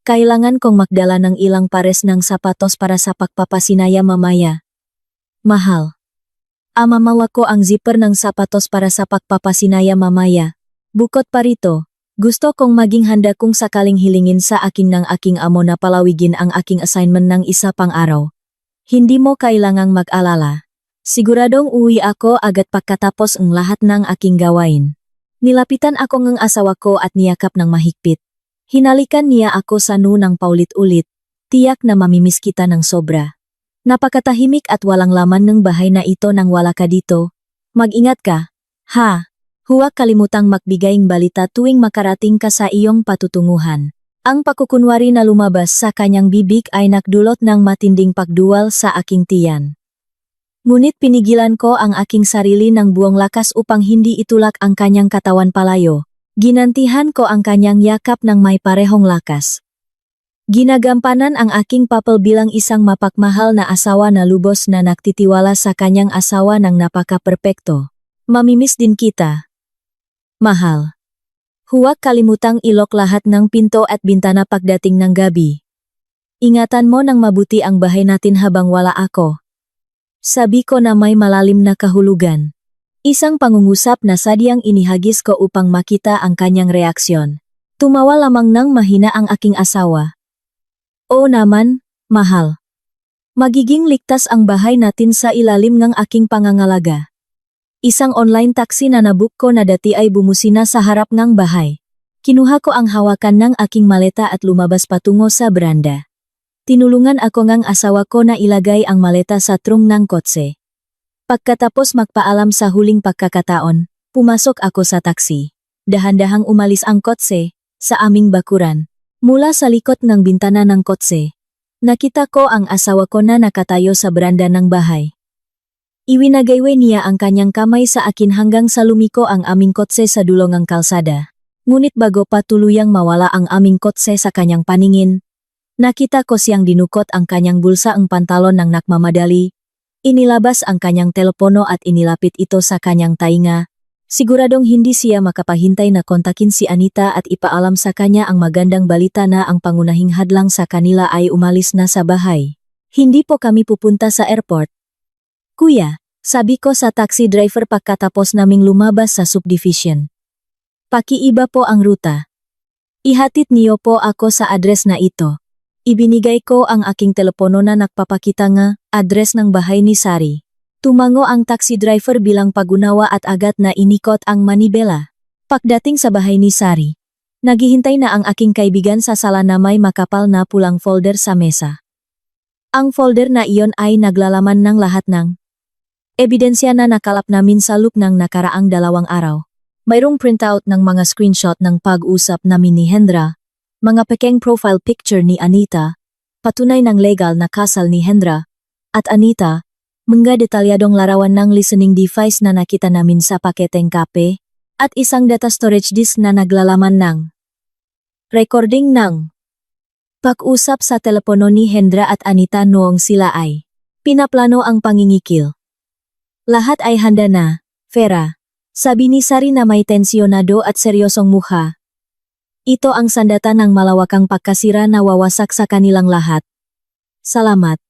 Kailangan kong magdala ng ilang pares ng sapatos para sa pagpapasinaya mamaya. Mahal. Mamawa ko ang zipper ng sapatos para sa pagpapasinaya mamaya. Bukod pa rito, gusto kong maging handa kung sakaling hilingin sa akin ng aking amo na palawigin ang aking assignment ng isa pang araw. Hindi mo kailangang mag-alala. Siguradong uwi ako agad pagkatapos ang lahat ng aking gawain. Nilapitan ako ng asawa ko at niyakap ng mahigpit. Hinalikan niya ako sa noo ng paulit-ulit, tiyak na mamimiss kita ng sobra. Napakatahimik at walang laman ng bahay na ito nang wala ka dito. Mag-ingat ka, ha? Huwag kalimutang magbigay ng balita tuwing makarating ka sa iyong patutunguhan. Ang pakukunwari na lumabas sa kanyang bibig ay nagdulot ng matinding pagduwal sa aking tiyan. Ngunit pinigilan ko ang aking sarili ng buong lakas upang hindi itulak ang kanyang katawan palayo. Ginantihan ko ang kanyang yakap ng may parehong lakas. Ginagampanan ang aking papel bilang isang mapagmahal na asawa na lubos na nagtitiwala sa kanyang asawa ng napaka-perpekto. Mamimiss din kita, mahal. Huwag kalimutang ilok lahat ng pinto at bintana pagdating ng gabi. Ingatan mo ng mabuti ang bahay natin habang wala ako. Sabi ko na may malalim na kahulugan. Isang pangungusap na sadyang inihagis ko upang makita ang kanyang reaksyon. Tumawa lamang ng mahina ang aking asawa. Oo naman, mahal. Magiging ligtas ang bahay natin sa ilalim ng aking pangangalaga. Isang online taxi na nabook ko na dati ay bumusina sa harap ng bahay. Kinuha ko ang hawakan ng aking maleta at lumabas patungo sa beranda. Tinulungan ako ngang asawa ko na ilagay ang maleta sa trunk ng kotse. Pagkatapos magpaalam sa huling pagkakataon, pumasok ako sa taksi. Dahan-dahang umalis ang kotse sa aming bakuran. Mula sa likod ng bintana ng kotse, nakita ko ang asawa ko na nakatayo sa beranda ng bahay. Iwinagaywe niya ang kanyang kamay sa akin hanggang sa lumiko ang aming kotse sa dulong ng kalsada. Ngunit bago pa tuluyang mawala ang aming kotse sa kanyang paningin, nakita ko siyang dinukot ang kanyang bulsa ang pantalon ng nagmamadali, inilabas ang kanyang telepono at inilapit ito sa kanyang tainga. Siguradong hindi siya makapahintay na kontakin si Anita at ipaalam sa kanya ang magandang balita na ang pangunahing hadlang sa kanila ay umalis na sa bahay. Hindi po kami pupunta sa airport. Kuya, sabi ko sa taxi driver pagkatapos naming lumabas sa subdivision. Pakiiba po ang ruta. Ihatid niyo po ako sa address na ito. Ibinigay ko ang aking telepono na nagpapakita nga address ng bahay ni Sari. Tumango ang taxi driver bilang pagunawa at agad na inikot ang manibela. Pagdating sa bahay ni Sari, naghihintay na ang aking kaibigan sa sala na may makapal na pulang folder sa mesa. Ang folder na iyon ay naglalaman ng lahat ng ebidensya na nakalap namin sa loop ng nakaraang 2 araw. Mayroong printout ng mga screenshot ng pag-usap namin ni Hendra, mga pekeng profile picture ni Anita, patunay ng legal na kasal ni Hendra, at Anita, mga detalyadong larawan ng listening device na nakita namin sa paketeng kape, at isang data storage disk na naglalaman ng recording ng pag-usap sa telepono ni Hendra at Anita noong sila ay pinaplano ang pangingikil. Lahat ay handa na, Vera, sabi ni Sari na may tensyonado at seryosong mukha. Ito ang sandata ng malawakang pagkasira na wawasak sa kanilang lahat. Salamat,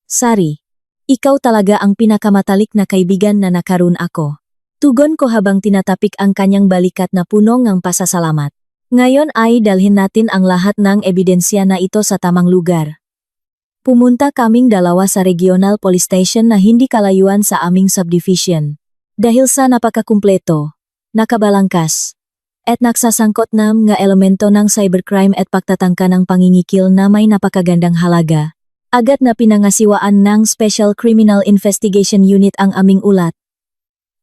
Sari. Ikaw talaga ang pinakamatalik na kaibigan na nakaroon ako. Tugon ko habang tinatapik ang kanyang balikat na puno ng pasasalamat. Ngayon ay dalhin natin ang lahat ng ebidensya na ito sa tamang lugar. Pumunta kaming 2 sa regional police station na hindi kalayuan sa aming subdivision. Dahil sa napakakumpleto, nakabalangkas, at nagsasangkot na mga elemento ng cybercrime at pagtatangka ng pangingikil na may napakagandang halaga. Agad na pinangasiwaan ng Special Criminal Investigation Unit ang aming ulat.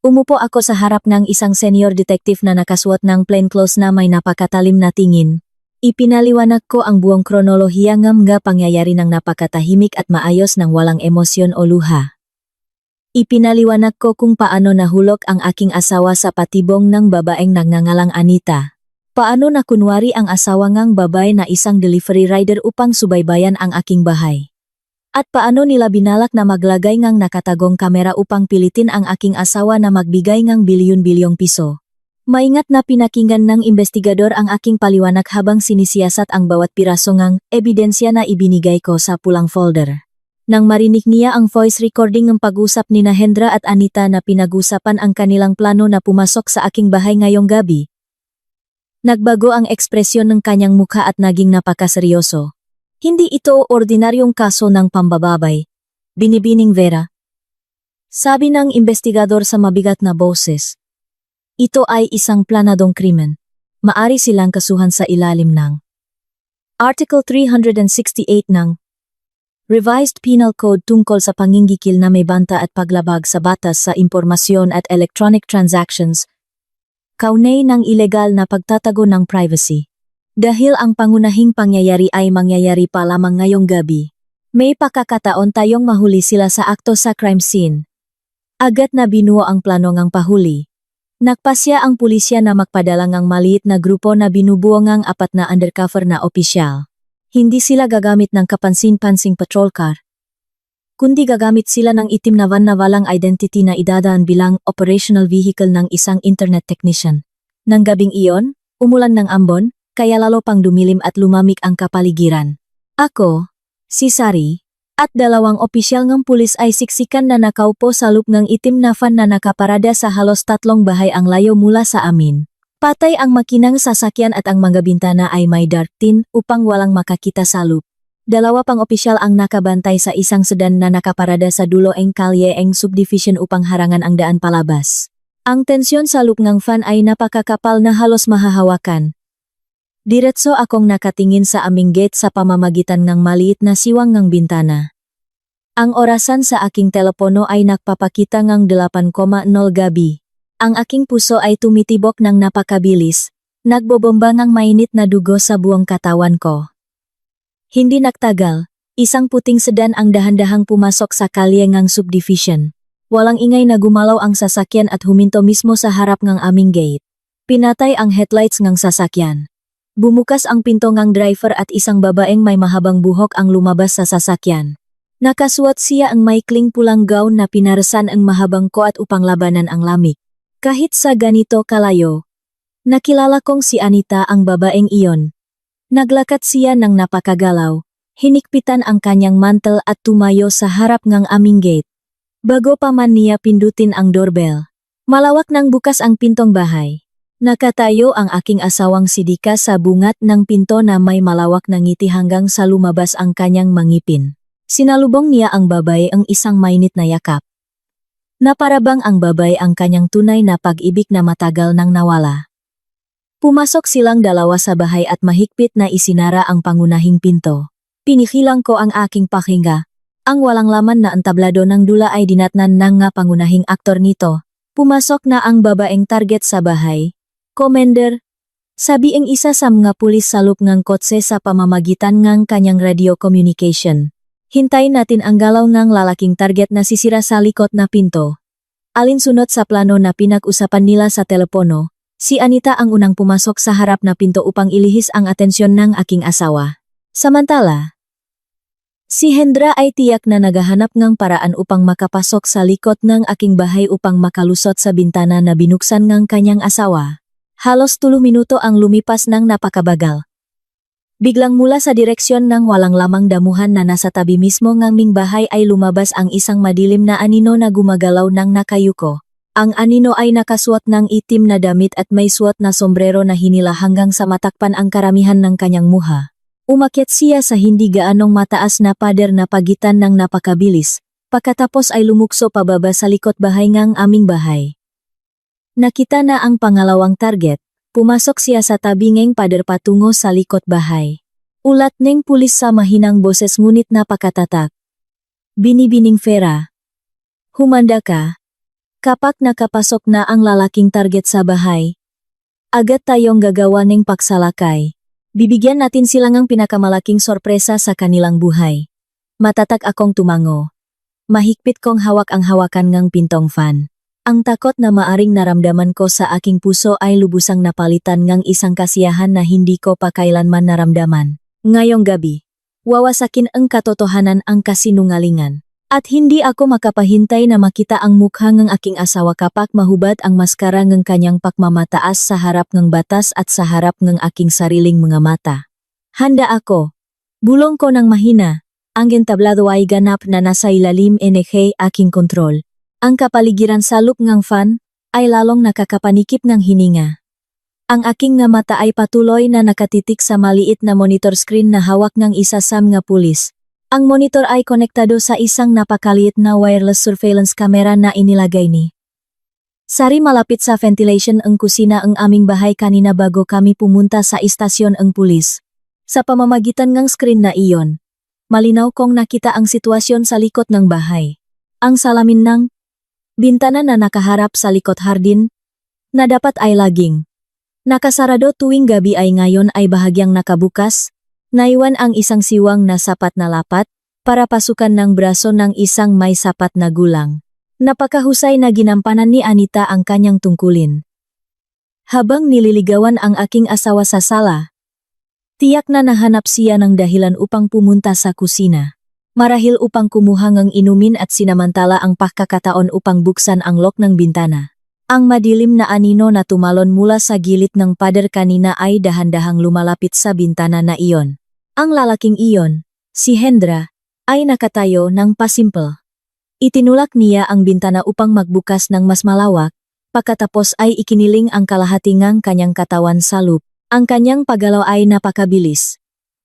Umupo ako sa harap ng isang senior detective na nakasuot ng plainclothes na may napakatalim na tingin. Ipinaliwanag ko ang buong kronolohiya ng mga pangyayari ng napakatahimik at maayos ng walang emosyon o luha. Ipinaliwanag ko kung paano nahulog ang aking asawa sa patibong ng babaeng nagngangalang Anita. Paano nakunwari ang asawa ngang babae na isang delivery rider upang subaybayan ang aking bahay. At paano nila binalak na maglagay ngang nakatagong kamera upang pilitin ang aking asawa na magbigay ngang bilyon-bilyong piso. Maingat na pinakinggan ng investigador ang aking paliwanag habang sinisiyasat ang bawat piraso ngang ebidensya na ibinigay ko sa pulang folder. Nang marinig niya ang voice recording ng pag-usap ni Hendra at Anita na pinag-usapan ang kanilang plano na pumasok sa aking bahay ngayong gabi, nagbago ang ekspresyon ng kanyang mukha at naging napakaseryoso. Hindi ito ordinaryong kaso ng pambababay, binibining Vera. Sabi ng investigador sa mabigat na boses. Ito ay isang planadong krimen. Maari silang kasuhan sa ilalim ng Article 368 ng Revised Penal Code tungkol sa pangingikil na may banta at paglabag sa batas sa impormasyon at electronic transactions, kaunay ng ilegal na pagtatago ng privacy. Dahil ang pangunahing pangyayari ay mangyayari pa lamang ngayong gabi, may pakakataon tayong mahuli sila sa akto sa crime scene. Agad na binuo ang plano ngang pahuli. Nagpasya ang pulisya na magpadala ngang maliit na grupo na binubuo ngang 4 na undercover na opisyal. Hindi sila gagamit ng kapansin-pansing patrol car, kundi gagamit sila ng itim na van na walang identity na idadaan bilang operational vehicle ng isang internet technician. Nang gabing iyon, umulan ng ambon, kaya lalo pang dumilim at lumamig ang kapaligiran. Ako, si Sari, at 2 opisyal ng pulis ay siksikan na nakaupo sa loob ng itim na van na nakaparada sa halos 3 bahay ang layo mula sa amin. Patay ang makinang sasakyan at ang mga bintana ay may dark tin upang walang makakita sa loob. 2 pang opisyal ang nakabantay sa isang sedan na nakaparada sa dulo ng kalye ng subdivision upang harangan ang daan palabas. Ang tensyon sa loob ng van ay napakakapal na halos mahahawakan. Diretso akong nakatingin sa aming gate sa pamamagitan ng maliit na siwang ng bintana. Ang orasan sa aking telepono ay nagpapakita ng 8:00 gabi. Ang aking puso ay tumitibok ng napakabilis, nagbobomba ng mainit na dugo sa buong katawan ko. Hindi nagtagal, isang puting sedan ang dahan-dahang pumasok sa kalye ng subdivision. Walang ingay na gumalaw ang sasakyan at huminto mismo sa harap ng aming gate. Pinatay ang headlights ng sasakyan. Bumukas ang pinto ng driver at isang babaeng may mahabang buhok ang lumabas sa sasakyan. Nakasuot siya ang maikling pulang gown na pinarasan ang mahabang koat upang labanan ang lamig. Kahit sa ganito kalayo, nakilala kong si Anita ang babaeng iyon. Naglakad siya ng napakagalaw, hinikpitan ang kanyang mantel at tumayo sa harap ng aming gate. Bago pa man niya pindutin ang doorbell, malawak nang bukas ang pintong bahay. Nakatayo ang aking asawang si Dika sa bungat ng pinto na may malawak na ngiti hanggang sa lumabas ang kanyang mangipin. Sinalubong niya ang babae ang isang mainit na yakap. Naparabang ang babae ang kanyang tunay na pag-ibig na matagal nang nawala. Pumasok silang 2 sa bahay at mahigpit na isinara ang pangunahing pinto. Pinihilang ko ang aking pakingga. Ang walang laman na entablado ng dula ay dinatnan ng nga pangunahing aktor nito. Pumasok na ang babaeng target sa bahay. Commander, sabi ang isa sa mga pulis sa loob ng kotse sa pamamagitan ng kanyang radio communication. Hintayin natin ang galaw ng lalaking target na sisira sa likod na pinto. Alinsunod sa plano na pinag-usapan nila sa telepono, si Anita ang unang pumasok sa harap na pinto upang ilihis ang atensyon ng aking asawa. Samantala, si Hendra ay tiyak na naghahanap ng paraan upang makapasok sa likod ng aking bahay upang makalusot sa bintana na binuksan ng kanyang asawa. Halos 3 minuto ang lumipas ng napakabagal. Biglang mula sa direksyon ng walang lamang damuhan na nasa tabi mismo ng aming bahay ay lumabas ang isang madilim na anino na gumagalaw ng nakayuko. Ang anino ay nakasuot ng itim na damit at may suot na sombrero na hinila hanggang sa matakpan ang karamihan ng kanyang muha. Umakyat siya sa hindi gaanong mataas na pader na pagitan ng napakabilis, pagkatapos ay lumukso pababa sa likod bahay ng aming bahay. Nakita na ang pangalawang target, pumasok siya sa tabingeng pader patungo sa likod bahay. Ulat ng pulis sa mahinang boses ngunit napakatatak. Binibining Fera. Humanda ka. Kapag nakapasok na ang lalaking target sa bahay, agad tayong gagawa ng paksalakay. Bibigyan natin sila ng pinakamalaking sorpresa sa kanilang buhay. Matatak akong tumango. Mahigpit kong hawak ang hawakan ng pintong fan. Ang takot na maaring naramdaman ko sa aking puso ay lubusang napalitan ng isang kasiyahan na hindi ko pa kailanman naramdaman. Ngayong gabi, wawasakin ang katotohanan ang kasinungalingan. At hindi ako makapahintay na makita ang mukha ng aking asawa kapag mahubad ang maskara ng kanyang pagmamataas sa harap ng batas at sa harap ng aking sariling mga mata. Handa ako. Bulong ko ng mahina. Ang entablado ay ganap na nasa ilalim ng aking kontrol. Ang kapaligiran sa loob ng fan ay lalong nakakapanikip ng hininga. Ang aking nga mata ay patuloy na nakatitik sa maliit na monitor screen na hawak ng isa sa mga pulis. Ang monitor ay konektado sa isang napakaliit na wireless surveillance camera na inilagay ni Sari malapit sa ventilation ang kusina ang aming bahay kanina bago kami pumunta sa istasyon ang pulis. Sa pamamagitan ng screen na iyon, malinaw kong nakita ang sitwasyon sa likod ng bahay. Ang salamin ng bintana na nakaharap sa likod hardin na dapat ay laging nakasarado tuwing gabi ay ngayon ay bahagyang nakabukas. Naiwan ang isang siwang na sapat na lapat para pasukan ng braso ng isang may sapat na gulang. Napakahusay na ginampanan ni Anita ang kanyang tungkulin. Habang nililigawan ang aking asawa sa sala, tiyak na nahanap siya ng dahilan upang pumunta sa kusina. Marahil upang kumuha ng inumin at sinamantala ang pagkakataon upang buksan ang lock ng bintana. Ang madilim na anino na tumalon mula sa gilid ng pader kanina ay dahan-dahang lumalapit sa bintana na iyon. Ang lalaking iyon, si Hendra, ay nakatayo ng pasimple. Itinulak niya ang bintana upang magbukas ng mas malawak, pagkatapos ay ikiniling ang kalahati ng kanyang katawan sa loop. Ang kanyang paggalaw ay napakabilis.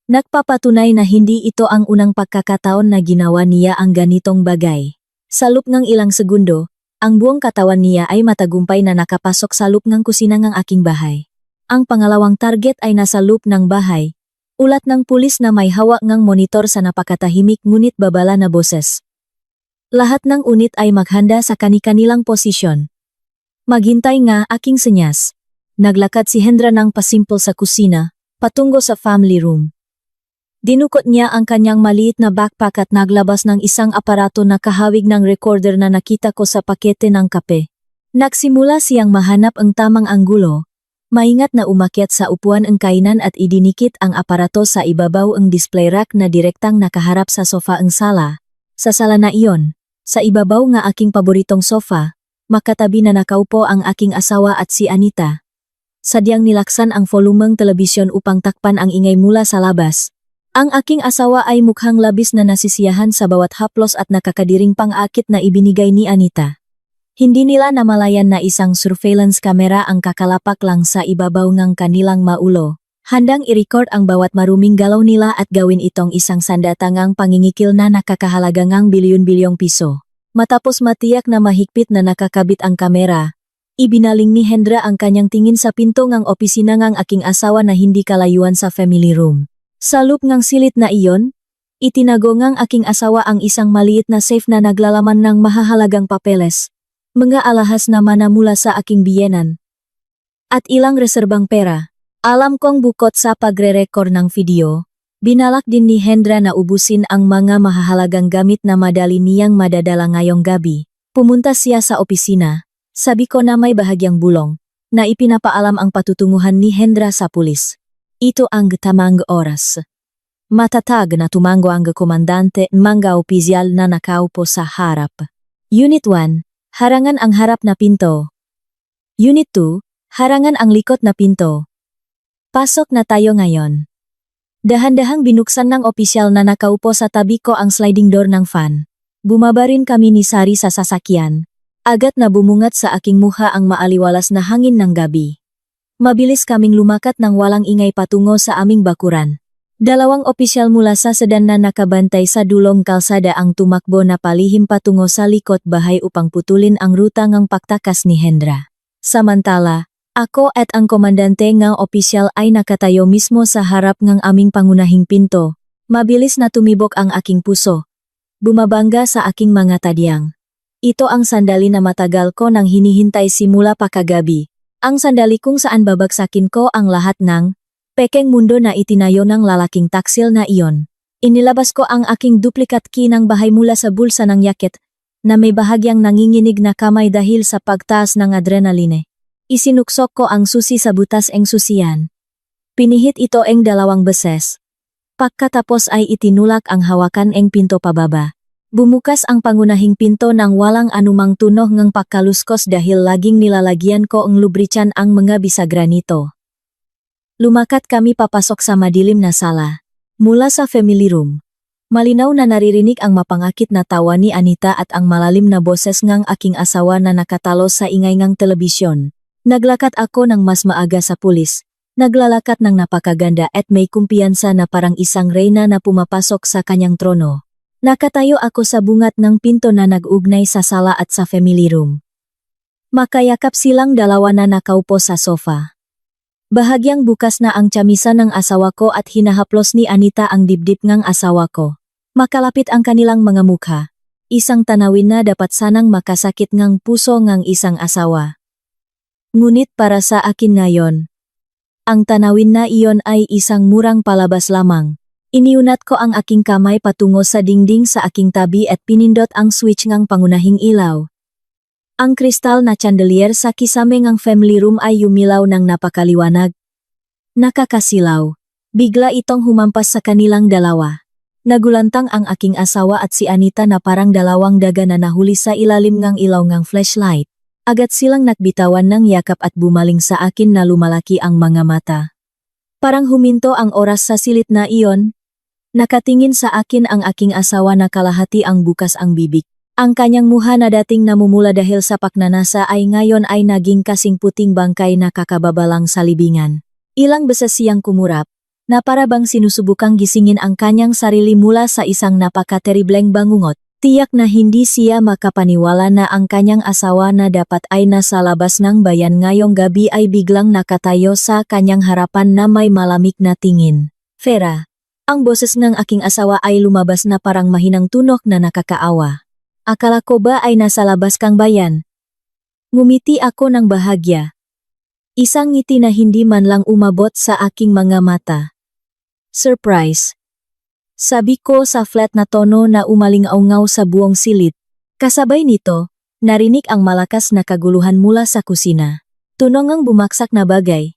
Nagpapatunay na hindi ito ang unang pagkakataon na ginawa niya ang ganitong bagay. Sa loob ng ilang segundo, ang buong katawan niya ay matagumpay na nakapasok sa loob ng kusina ng aking bahay. Ang pangalawang target ay nasa loob ng bahay. Ulat ng pulis na may hawak ng monitor sa napakatahimik ngunit babala na boses. Lahat ng unit ay maghanda sa kani-kanilang posisyon. Maghintay nga aking senyas. Naglakad si Hendra ng pasimple sa kusina, patungo sa family room. Dinukot niya ang kanyang maliit na backpack at naglabas ng isang aparato na kahawig ng recorder na nakita ko sa pakete ng kape. Nagsimula siyang mahanap ang tamang anggulo. Maingat na umakyat sa upuan ang kainan at idinikit ang aparato sa ibabaw ang display rack na direktang nakaharap sa sofa ang sala. Sa sala na iyon, sa ibabaw nga aking paboritong sofa, makatabi na nakaupo ang aking asawa at si Anita. Sadyang nilaksan ang volumeng telebisyon upang takpan ang ingay mula sa labas. Ang aking asawa ay mukhang labis na nasisiyahan sa bawat haplos at nakakadiring pang-akit na ibinigay ni Anita. Hindi nila namalayan na isang surveillance camera ang kakalapak lang sa ibabaw ng kanilang maulo. Handang i-record ang bawat maruming galaw nila at gawin itong isang sandatangang pangingikil na nakakahalaga ng bilyon-bilyong piso. Matapos matiyak na mahigpit na nakakabit ang kamera, ibinaling ni Hendra ang kanyang tingin sa pinto ng opisina ng aking asawa na hindi kalayuan sa family room. Sa loob ng silid na iyon, itinago ng aking asawa ang isang maliit na safe na naglalaman ng mahahalagang papeles, mga alahas na mana mula sa aking biyenan, at ilang reserbang pera. Alam kong bukod sa pagre-record ng video, binalak din ni Hendra na ubusin ang mga mahahalagang gamit na madali niyang madadala ngayong gabi. Pumunta siya sa opisina, sabi ko na may bahagyang bulong, na ipinapaalam ang patutunguhan ni Hendra sa pulis. Ito ang tamang oras. Matatag na tumango ang komandante mga opisyal na nakaupo sa harap. Unit 1, harangan ang harap na pinto. Unit 2, harangan ang likod na pinto. Pasok na tayo ngayon. Dahan-dahang binuksan ng opisyal na nakaupo sa tabi ko ang sliding door ng fan. Bumaba rin kami ni Sari sa sasakyan. Agad na bumungat sa aking muha ang maaliwalas na hangin ng gabi. Mabilis kaming lumakat ng walang ingay patungo sa aming bakuran. Dalawang opisyal mula sa sedan na nakabantay sa dulong kalsada ang tumakbo na palihim patungo sa likod bahay upang putulin ang ruta ng pagtakas ni Hendra. Samantala, ako at ang komandante ng opisyal ay nakatayo mismo sa harap ng aming pangunahing pinto. Mabilis na tumibok ang aking puso. Bumabangga sa aking mga tadyang. Ito ang sandali na matagal ko nang hinihintay simula pa kagabi. Ang sandali kung saan babagsakin ko ang lahat ng pekeng mundo na itinayo ng lalaking taksil na iyon. Inilabas ko ang aking duplikat key ng bahay mula sa bulsa ng jacket na may bahagyang nanginginig na kamay dahil sa pagtaas ng adrenaline. Isinuksok ko ang susi sa butas eng susian. Pinihit ito eng 2 beses. Pagkatapos ay itinulak ang hawakan eng pinto pababa. Bumukas ang pangunahing pinto ng walang anumang tunog ng pagkaluskos dahil laging nilalagyan ko ang lubricant ang mga bisagra nito. Lumakat kami papasok sa madilim na sala. Mula sa family room, malinaw na naririnig ang mapangakit na tawa ni Anita at ang malalim na boses ng aking asawa na nakatalo sa ingay ng telebisyon. Naglakad ako ng mas maaga sa pulis, Naglalakat ng napakaganda at may kumpiyansa na parang isang reyna na pumapasok sa kanyang trono. Nakatayo ako sa bungat ng pinto na nag-ugnay sa sala at sa family room. Makayakap silang dalawa na nakaupo sa sofa. Bahagyang bukas na ang tsamisa ng asawa ko at hinahaplos ni Anita ang dibdib ng asawa ko. Makalapit ang kanilang mga mukha. Isang tanawin na dapat sanang makasakit ngang puso ng isang asawa. Ngunit para sa akin ngayon, ang tanawin na iyon ay isang murang palabas lamang. Iniunat ko ang aking kamay patungo sa dingding sa aking tabi at pinindot ang switch ng pangunahing ilaw. Ang kristal na chandelier sa kisame ng family room ay yumilaw ng napakaliwanag. Nakakasilaw. Bigla itong humampas sa kanilang dalawa. Nagulantang ang aking asawa at si Anita na parang dalawang daga na nahuli sa ilalim ng ilaw ng flashlight. Agad silang nagbitawan ng yakap at bumaling sa akin na lumalaki ang mga mata. Parang huminto ang oras sa silit na iyon. Nakatingin sa akin ang aking asawa na kalahati ang bukas ang bibig. Ang kanyang muha na dating namumula dahil sa pagnanasa ay ngayon ay naging kasing puting bangkay na kakababalang sa libingan. Ilang beses siyang kumurap, na para bang sinusubukang gisingin ang kanyang sarili mula sa isang napakateribleng bangungot. Tiyak na hindi siya makapaniwala na ang kanyang asawa na dapat ay nasa labas ng bayan ngayong gabi ay biglang nakatayo sa kanyang harapan na may malamig na tingin. Vera, ang boses ng aking asawa ay lumabas na parang mahinang tunok na nakakaawa. Akala ko ba ay nasa labas kang bayan? Ngumiti ako ng bahagya. Isang ngiti na hindi man lang umabot sa aking mga mata. Surprise. Sabi ko sa flat na tono na umalingaw-ngaw sa buong silid. Kasabay nito, narinig ang malakas na kaguluhan mula sa kusina. Tunog ang bumaksak na bagay.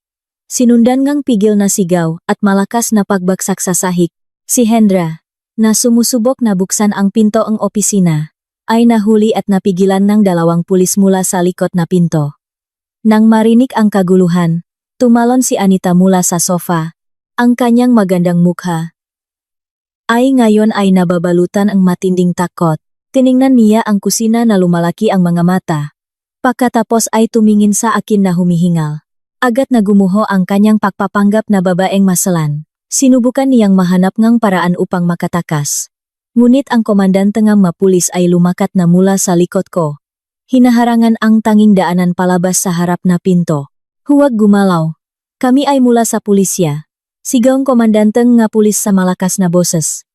Sinundan ngang pigil na sigaw at malakas na pagbagsak sa sahig. Si Hendra, na sumusubok na buksan ang pinto ng opisina, ay nahuli at napigilan ng dalawang pulis mula sa likod na pinto. Nang marinig ang kaguluhan, tumalon si Anita mula sa sofa. Ang kanyang magandang mukha ay ngayon ay nababalutan ang matinding takot. Tiningnan niya ang kusina na lumalaki ang mga mata. Pagkatapos ay tumingin sa akin na humihingal. Agad na gumuho ang kanyang pagpapanggap na babaeng masalan. Sinubukan niyang mahanap ng paraan upang makatakas. Ngunit ang komandante ng mapulis ay lumakat na mula sa likod ko. Hinaharangan ang tanging daanan palabas sa harap na pinto. Huwag gumalaw. Kami ay mula sa pulisya. Sigaw ang komandanteng nga pulis sa malakas na boses.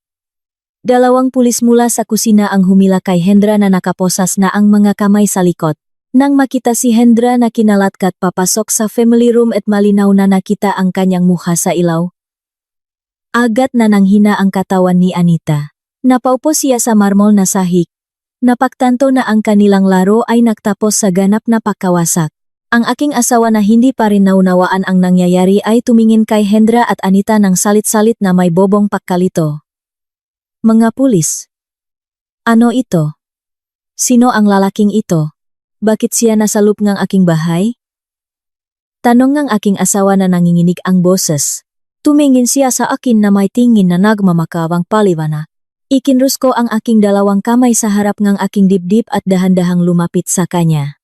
Dalawang pulis mula sa kusina ang humila kay Hendra na nakaposas na ang mga kamay sa likod. Nang makita si Hendra na kinalatkat papasok sa family room at malinaw na nakita ang kanyang mukha sa ilaw, agad na nanghina ang katawan ni Anita. Napaupo siya sa marmol na sahig. Napagtanto na ang kanilang laro ay nagtapos sa ganap na pagkawasak. Ang aking asawa na hindi pa rin naunawaan ang nangyayari ay tumingin kay Hendra at Anita ng salit-salit na may bobong pagkalito. Mga pulis. Ano ito? Sino ang lalaking ito? Bakit siya nasa loob ng aking bahay? Tanong ng aking asawa na nanginginig ang boses. Tumingin siya sa akin na may tingin na nagmamakawang paliwanag. Ikinrus ko ang aking dalawang kamay sa harap ng aking dibdib at dahan-dahang lumapit sa kanya.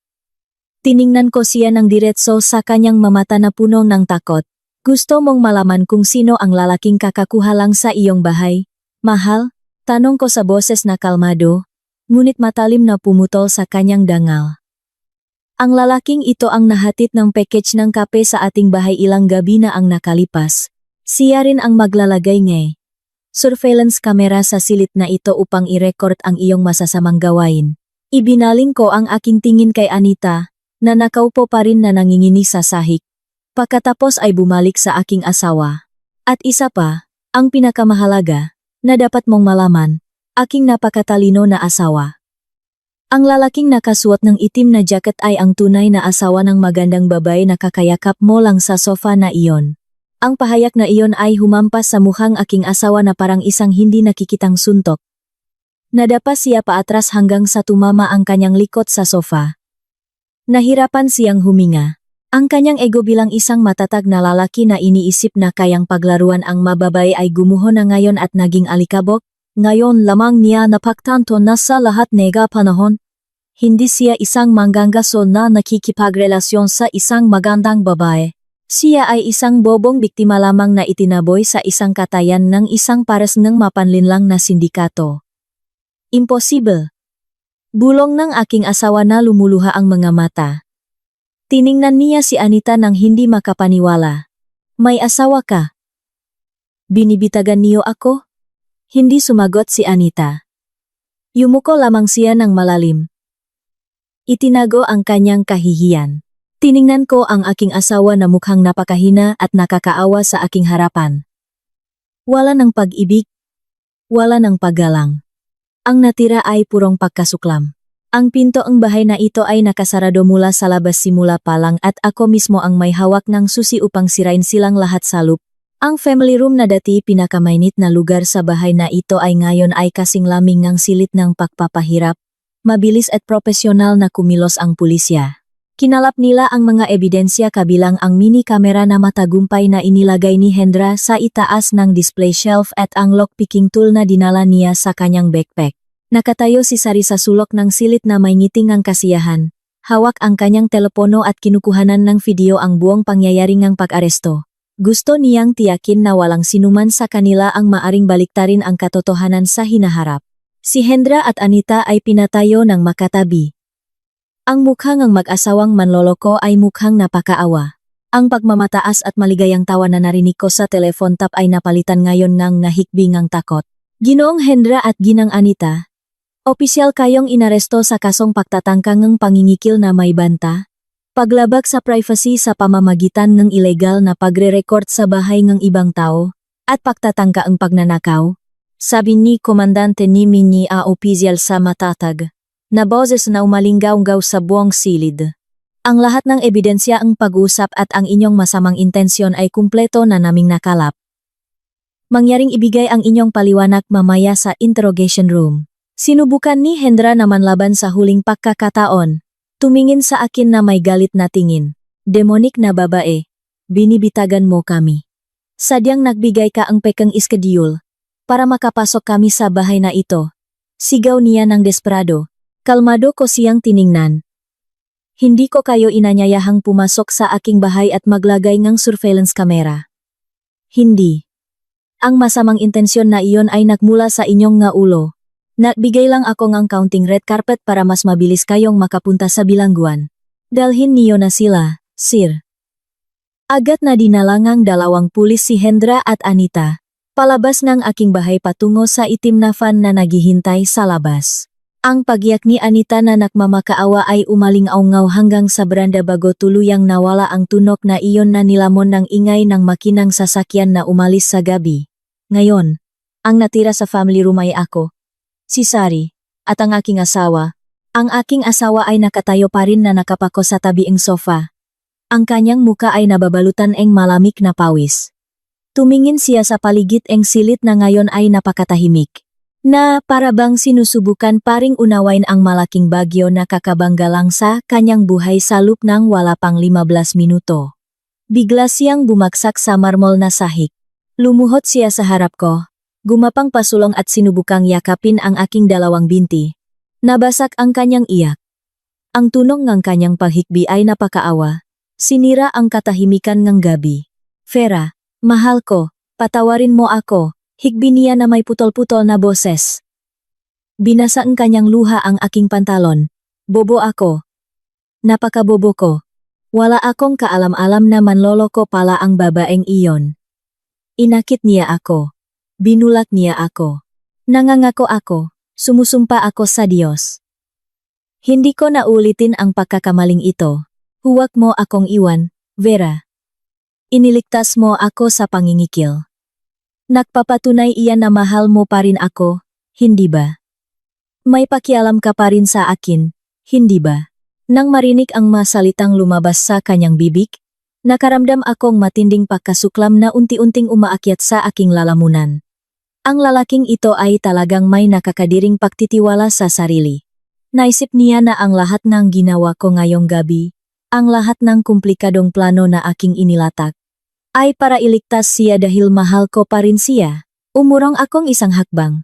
Tiningnan ko siya ng diretso sa kanyang mamata na puno ng takot. Gusto mong malaman kung sino ang lalaking kakakuha lang sa iyong bahay? Mahal? Tanong ko sa boses na kalmado, ngunit matalim na pumutol sa kanyang dangal. Ang lalaking ito ang nahatid ng package ng kape sa ating bahay ilang gabi na ang nakalipas. Siya rin ang maglalagay ng surveillance camera sa silid na ito upang i-record ang iyong masasamang gawain. Ibinaling ko ang aking tingin kay Anita, na nakaupo pa rin na nanginginig sa sahig. Pagkatapos ay bumalik sa aking asawa. At isa pa, ang pinakamahalaga, na dapat mong malaman, aking napakatalino na asawa. Ang lalaking nakasuot ng itim na jacket ay ang tunay na asawa ng magandang babae na kakayakap mo lang sa sofa na iyon. Ang pahayak na iyon ay humampas sa mukhang aking asawa na parang isang hindi nakikitang suntok. Nadapa siya paatras hanggang sa tumama ang kanyang likod sa sofa. Nahirapan siyang huminga. Ang kanyang ego bilang isang matatag na lalaki na iniisip na kayang paglaruan ang mababay ay gumuho na ngayon at naging alikabok. Ngayon lamang niya napagtanto na sa lahat nega panahon, hindi siya isang manganggaso na nakikipagrelasyon sa isang magandang babae. Siya ay isang bobong biktima lamang na itinaboy sa isang katayan ng isang pares ng mapanlinlang na sindikato. Imposible. Bulong ng aking asawa na lumuluha ang mga mata. Tiningnan niya si Anita nang hindi makapaniwala. May asawa ka? Binibitagan niyo ako? Hindi sumagot si Anita. Yumuko lamang siya ng malalim. Itinago ang kanyang kahihiyan. Tiningnan ko ang aking asawa na mukhang napakahina at nakakaawa sa aking harapan. Wala ng pag-ibig. Wala ng paggalang. Ang natira ay purong pagkasuklam. Ang pinto ng bahay na ito ay nakasarado mula sa labas simula pa lang at ako mismo ang may hawak ng susi upang sirain silang lahat sa loop. Ang family room na dati pinakamainit na lugar sa bahay na ito ay ngayon ay kasing laming ng silit ng pagpapahirap. Mabilis at profesional na kumilos ang pulisya. Kinalap nila ang mga ebidensya kabilang ang mini kamera na matagumpay na inilagay ni Hendra sa itaas ng display shelf at ang lockpicking tool na dinala niya sa kanyang backpack. Nakatayo si Sari sa sulok ng silit na may ngiting ang kasiyahan. Hawak ang kanyang telepono at kinukuhanan ng video ang buong pangyayari ng pag-aresto. Gusto niyang tiyakin na walang sinuman sa kanila ang maaring baliktarin ang katotohanan sa hinaharap. Si Hendra at Anita ay pinatayo ng makatabi. Ang mukha ng mag-asawang manloloko ay mukhang napakaawa. Ang pagmamataas at maligayang tawa na narinig ko sa telephone tap ay napalitan ngayon ng nahikbing ang takot. Ginoong Hendra at Ginang Anita, opisyal kayong inaresto sa kasong pagtatangkang ng pangingikil na may banta, paglabag sa privacy sa pamamagitan ng ilegal na pagre-record sa bahay ng ibang tao, at pagtatangka ang pagnanakaw, sabi ni Komandante Nimini a opisyal sa matatag na boses na umalinggaw-gaw sa buong silid. Ang lahat ng ebidensya ang pag-usap at ang inyong masamang intensyon ay kumpleto na naming nakalap. Mangyaring ibigay ang inyong paliwanag mamaya sa interrogation room. Sinubukan ni Hendra naman laban sa huling pagkakataon. Tumingin sa akin na may galit na tingin. Demonik na babae, binibitagan mo kami. Sadyang nagbigay ka ang pekeng schedule para makapasok kami sa bahay na ito. Sigaw niya ng desperado. Kalmado ko siyang tiningnan. Hindi ko kayo inanyayahang pumasok sa aking bahay at maglagay ng surveillance camera. Hindi. Ang masamang intensyon na iyon ay nagmula sa inyong nga ulo. Nagbigay lang ako ng counting red carpet para mas mabilis kayong makapunta sa bilangguan. Dalhin niyo na sila, sir. Agad na dinalangang dalawang pulis si Hendra at Anita, palabas ng aking bahay patungo sa itim na van na naghihintay sa labas. Ang pagyak ni Anita na nakmamakaawa ay umaling-aungaw hanggang sa beranda bago tuluyang nawala ang tunok na iyon na nilamon ng ingay ng makinang sasakyan na umalis sa gabi. Ngayon, ang natira sa family room ay ako, si Sari, at ang aking asawa. Ang aking asawa ay nakatayo pa rin na nakapako sa tabiing sofa. Ang kanyang muka ay nababalutan ng malamig na pawis. Tumingin siya sa paligid ng silit na ngayon ay napakatahimik. Na para bang sinusubukan paring unawain ang malaking bagyo na kakabangga lang sa kanyang buhay sa loop ng wala pang 15 minuto. Bigla siyang bumagsak sa marmol na sahig. Lumuhod siya sa harap ko, gumapang pasulong at sinubukang yakapin ang aking dalawang binti. Nabasak ang kanyang iyak. Ang tunog ng kanyang paghikbi ay napakaawa. Sinira ang katahimikan ng gabi. Vera, mahal ko, patawarin mo ako. Hikbi niya na may putol-putol na boses. Binasa ang kanyang luha ang aking pantalon. Bobo ako. Napakabobo ko. Wala akong kaalam-alam na manloloko pala ang babaeng iyon. Inakit niya ako. Binulak niya ako. Nangangako ako. Sumusumpa ako sa Diyos. Hindi ko na ulitin ang pagkakamaling ito. Huwag mo akong iwan, Vera. Iniligtas mo ako sa pangingikil. Nagpapatunay iyan na mahal mo pa rin ako, hindi ba? May pakialam ka pa rin sa akin, hindi ba? Nang marinig ang masalitang lumabas sa kanyang bibig, nakaramdam akong matinding pagkasuklam na unti-unting umaakyat sa aking lalamunan. Ang lalaking ito ay talagang may nakakadiring pagtitiwala sa sarili. Naisip niya na ang lahat ng ginawa ko ngayong gabi, ang lahat ng komplikadong plano na aking inilatak, ay para iligtas siya dahil mahal ko pa rin siya. Umurong akong isang hakbang.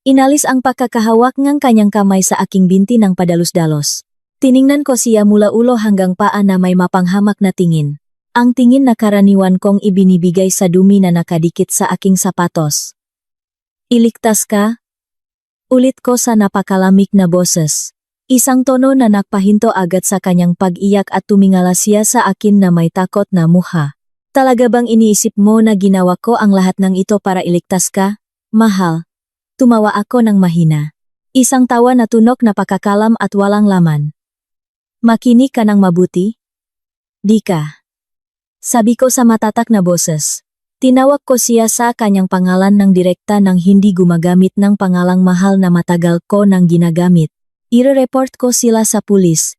Inalis ang pagkakahawak ng kanyang kamay sa aking binti ng padalos-dalos. Tiningnan ko siya mula ulo hanggang paa na may mapanghamak na tingin. Ang tingin na karaniwan kong ibinibigay sa dumi na nakadikit sa aking sapatos. Iligtas ka? Ulit ko sa napakalamig na boses. Isang tono na nagpahinto agad sa kanyang pag-iyak at tumingala siya sa akin na may takot na mukha. Talaga bang iniisip mo na ginawa ko ang lahat ng ito para iligtas ka, mahal? Tumawa ako ng mahina. Isang tawa na tunok na pakakalam at walang laman. Makinig ka ng mabuti? Di ka. Sabi ko sa matatak na boses. Tinawag ko siya sa kanyang pangalan ng direkta nang hindi gumagamit ng pangalang mahal na matagal ko nang ginagamit. Ire-report ko sila sa pulis.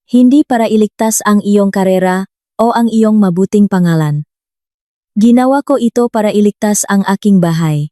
Hindi para iligtas ang iyong karera o ang iyong mabuting pangalan. Ginawa ko ito para iligtas ang aking bahay.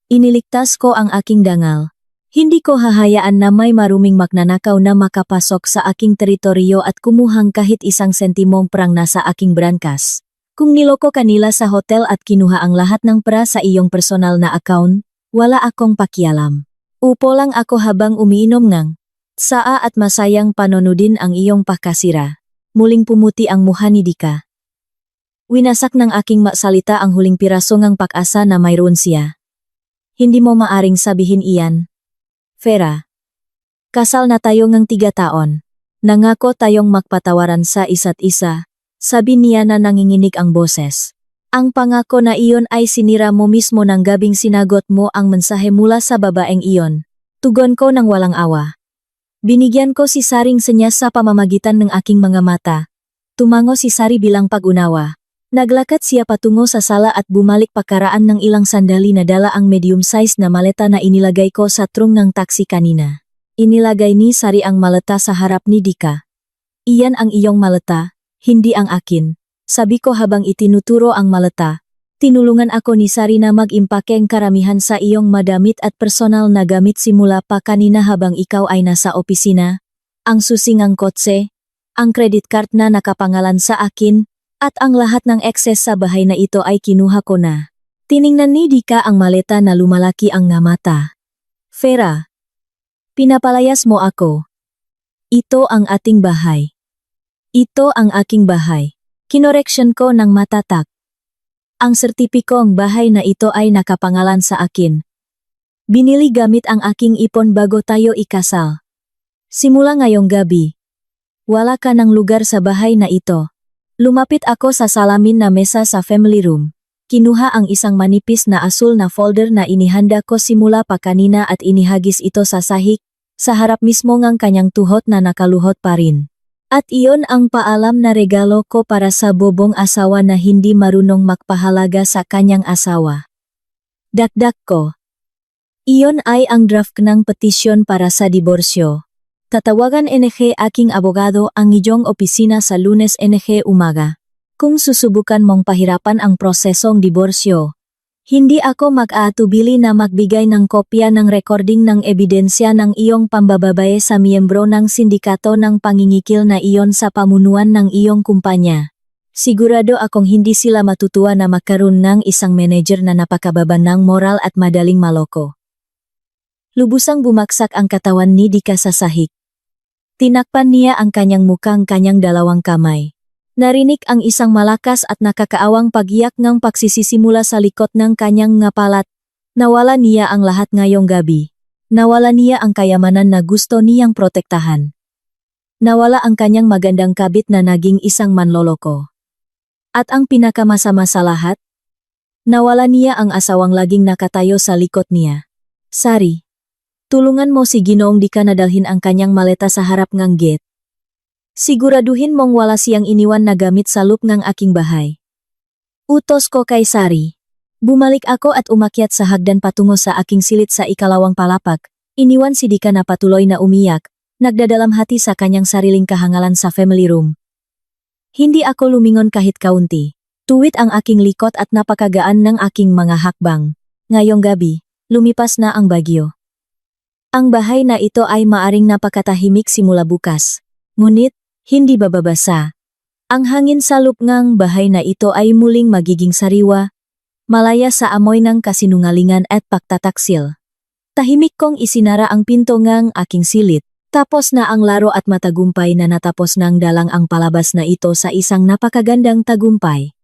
Iniligtas ko ang aking dangal. Hindi ko hahayaan na may maruming magnanakaw na makapasok sa aking teritoryo at kumuhang kahit isang sentimong prang nasa aking brankas. Kung niloko kanila sa hotel at kinuha ang lahat ng pera sa iyong personal na account, wala akong pakialam. Upo lang ako habang umiinom ng saa at masayang panonodin ang iyong pakasira. Muling pumuti ang mukha ni Dika. Winasak ng aking maksalita ang huling piraso ng pag-asa na mayroon siya. Hindi mo maaring sabihin iyan. Vera, kasal na tayo ng 3 taon. Nangako tayong magpatawaran sa isa't isa, sabi niya na nanginginig ang boses. Ang pangako na iyon ay sinira mo mismo ng gabing sinagot mo ang mensahe mula sa babaeng iyon. Tugon ko ng walang awa. Binigyan ko si Saring senyas sa pamamagitan ng aking mga mata. Tumango si Sari bilang pag-unawa. Naglakad siya patungo sa sala at bumalik pakaraan ng ilang sandali na dala ang medium-size na maleta na inilagay ko sa trunk ng taxi kanina. Inilagay ni Sari ang maleta sa harap ni Dika. Iyan ang iyong maleta, hindi ang akin, sabi ko habang itinuturo ang maleta. Tinulungan ako ni Sari na mag-impake ang karamihan sa iyong madamit at personal na gamit simula pa kanina habang ikaw ay nasa opisina. Ang susing ang kotse, ang credit card na nakapangalan sa akin, at ang lahat ng excess sa bahay na ito ay kinuha ko na. Tiningnan ni Dika ang maleta na lumalaki ang mata. Vera, pinapalayas mo ako. Ito ang ating bahay. Ito ang aking bahay. Kinoreksyon ko ng matatak. Ang sertipikong bahay na ito ay nakapangalan sa akin. Binili gamit ang aking ipon bago tayo ikasal. Simula ngayong gabi, wala ka ng lugar sa bahay na ito. Lumapit ako sa salamin na mesa sa family room. Kinuha ang isang manipis na asul na folder na inihanda ko simula pa kanina at inihagis ito sa sahig, sa harap mismo ng kanyang tuhod na nakaluhot pa rin. At iyon ang paalam na regalo ko para sa bobong asawa na hindi marunong magpahalaga sa kanyang asawa. Dakdak ko. Iyon ay ang draft ng petisyon para sa diborsyo. Tatawagan NG aking abogado ang iyong opisina sa Lunes NG umaga. Kung susubukan mong pahirapan ang prosesong diborsyo, hindi ako mag-aatubili na magbigay ng kopya ng recording ng ebidensya ng iyong pambababae sa miyembro ng sindikato ng pangingikil na iyon sa pamunuan ng iyong kumpanya. Sigurado akong hindi sila matutuwa na magkaroon ng isang manager na napakababa ng moral at madaling maloko. Lubusang bumagsak ang katawan ni Dika sa sahig. Tinakpan niya ang kanyang mukang kanyang dalawang kamay. Narinig ang isang malakas at nakakaawang pag-iyak ng pagsisisimula sa likod ng kanyang ngapalat. Nawala niya ang lahat ngayong gabi. Nawala niya ang kayamanan na gusto niyang protektahan. Nawala ang kanyang magandang kabit na naging isang manloloko. At ang pinakamasama sa lahat, nawala niya ang asawang laging nakatayo sa likod niya. Sari, tulungan mo si Ginoong Dika na dalhin ang kanyang maleta sa harap ng gate. Siguraduhin mong wala siyang iniwan na gamit sa loob ng aking bahay. Utos ko kay Sari. Bumalik ako at umakyat sa hagdan patungo sa aking silid sa ikalawang palapak. Iniwan si Dika na patuloy na umiyak, nagdadalam hati sa kanyang sariling kahangalan sa family room. Hindi ako lumingon kahit kaunti. Tuwid ang aking likod at napakagaan ng aking mga hakbang. Ngayong gabi, lumipas na ang bagyo. Ang bahay na ito ay maaring napakatahimik simula bukas. Ngunit, hindi bababasa. Ang hangin sa loob ng bahay na ito ay muling magiging sariwa, malaya sa amoy ng kasinungalingan at pagtataksil. Tahimik kong isinara ang pinto ng aking silid. Tapos na ang laro at matagumpay na natapos ng dalang ang palabas na ito sa isang napakagandang tagumpay.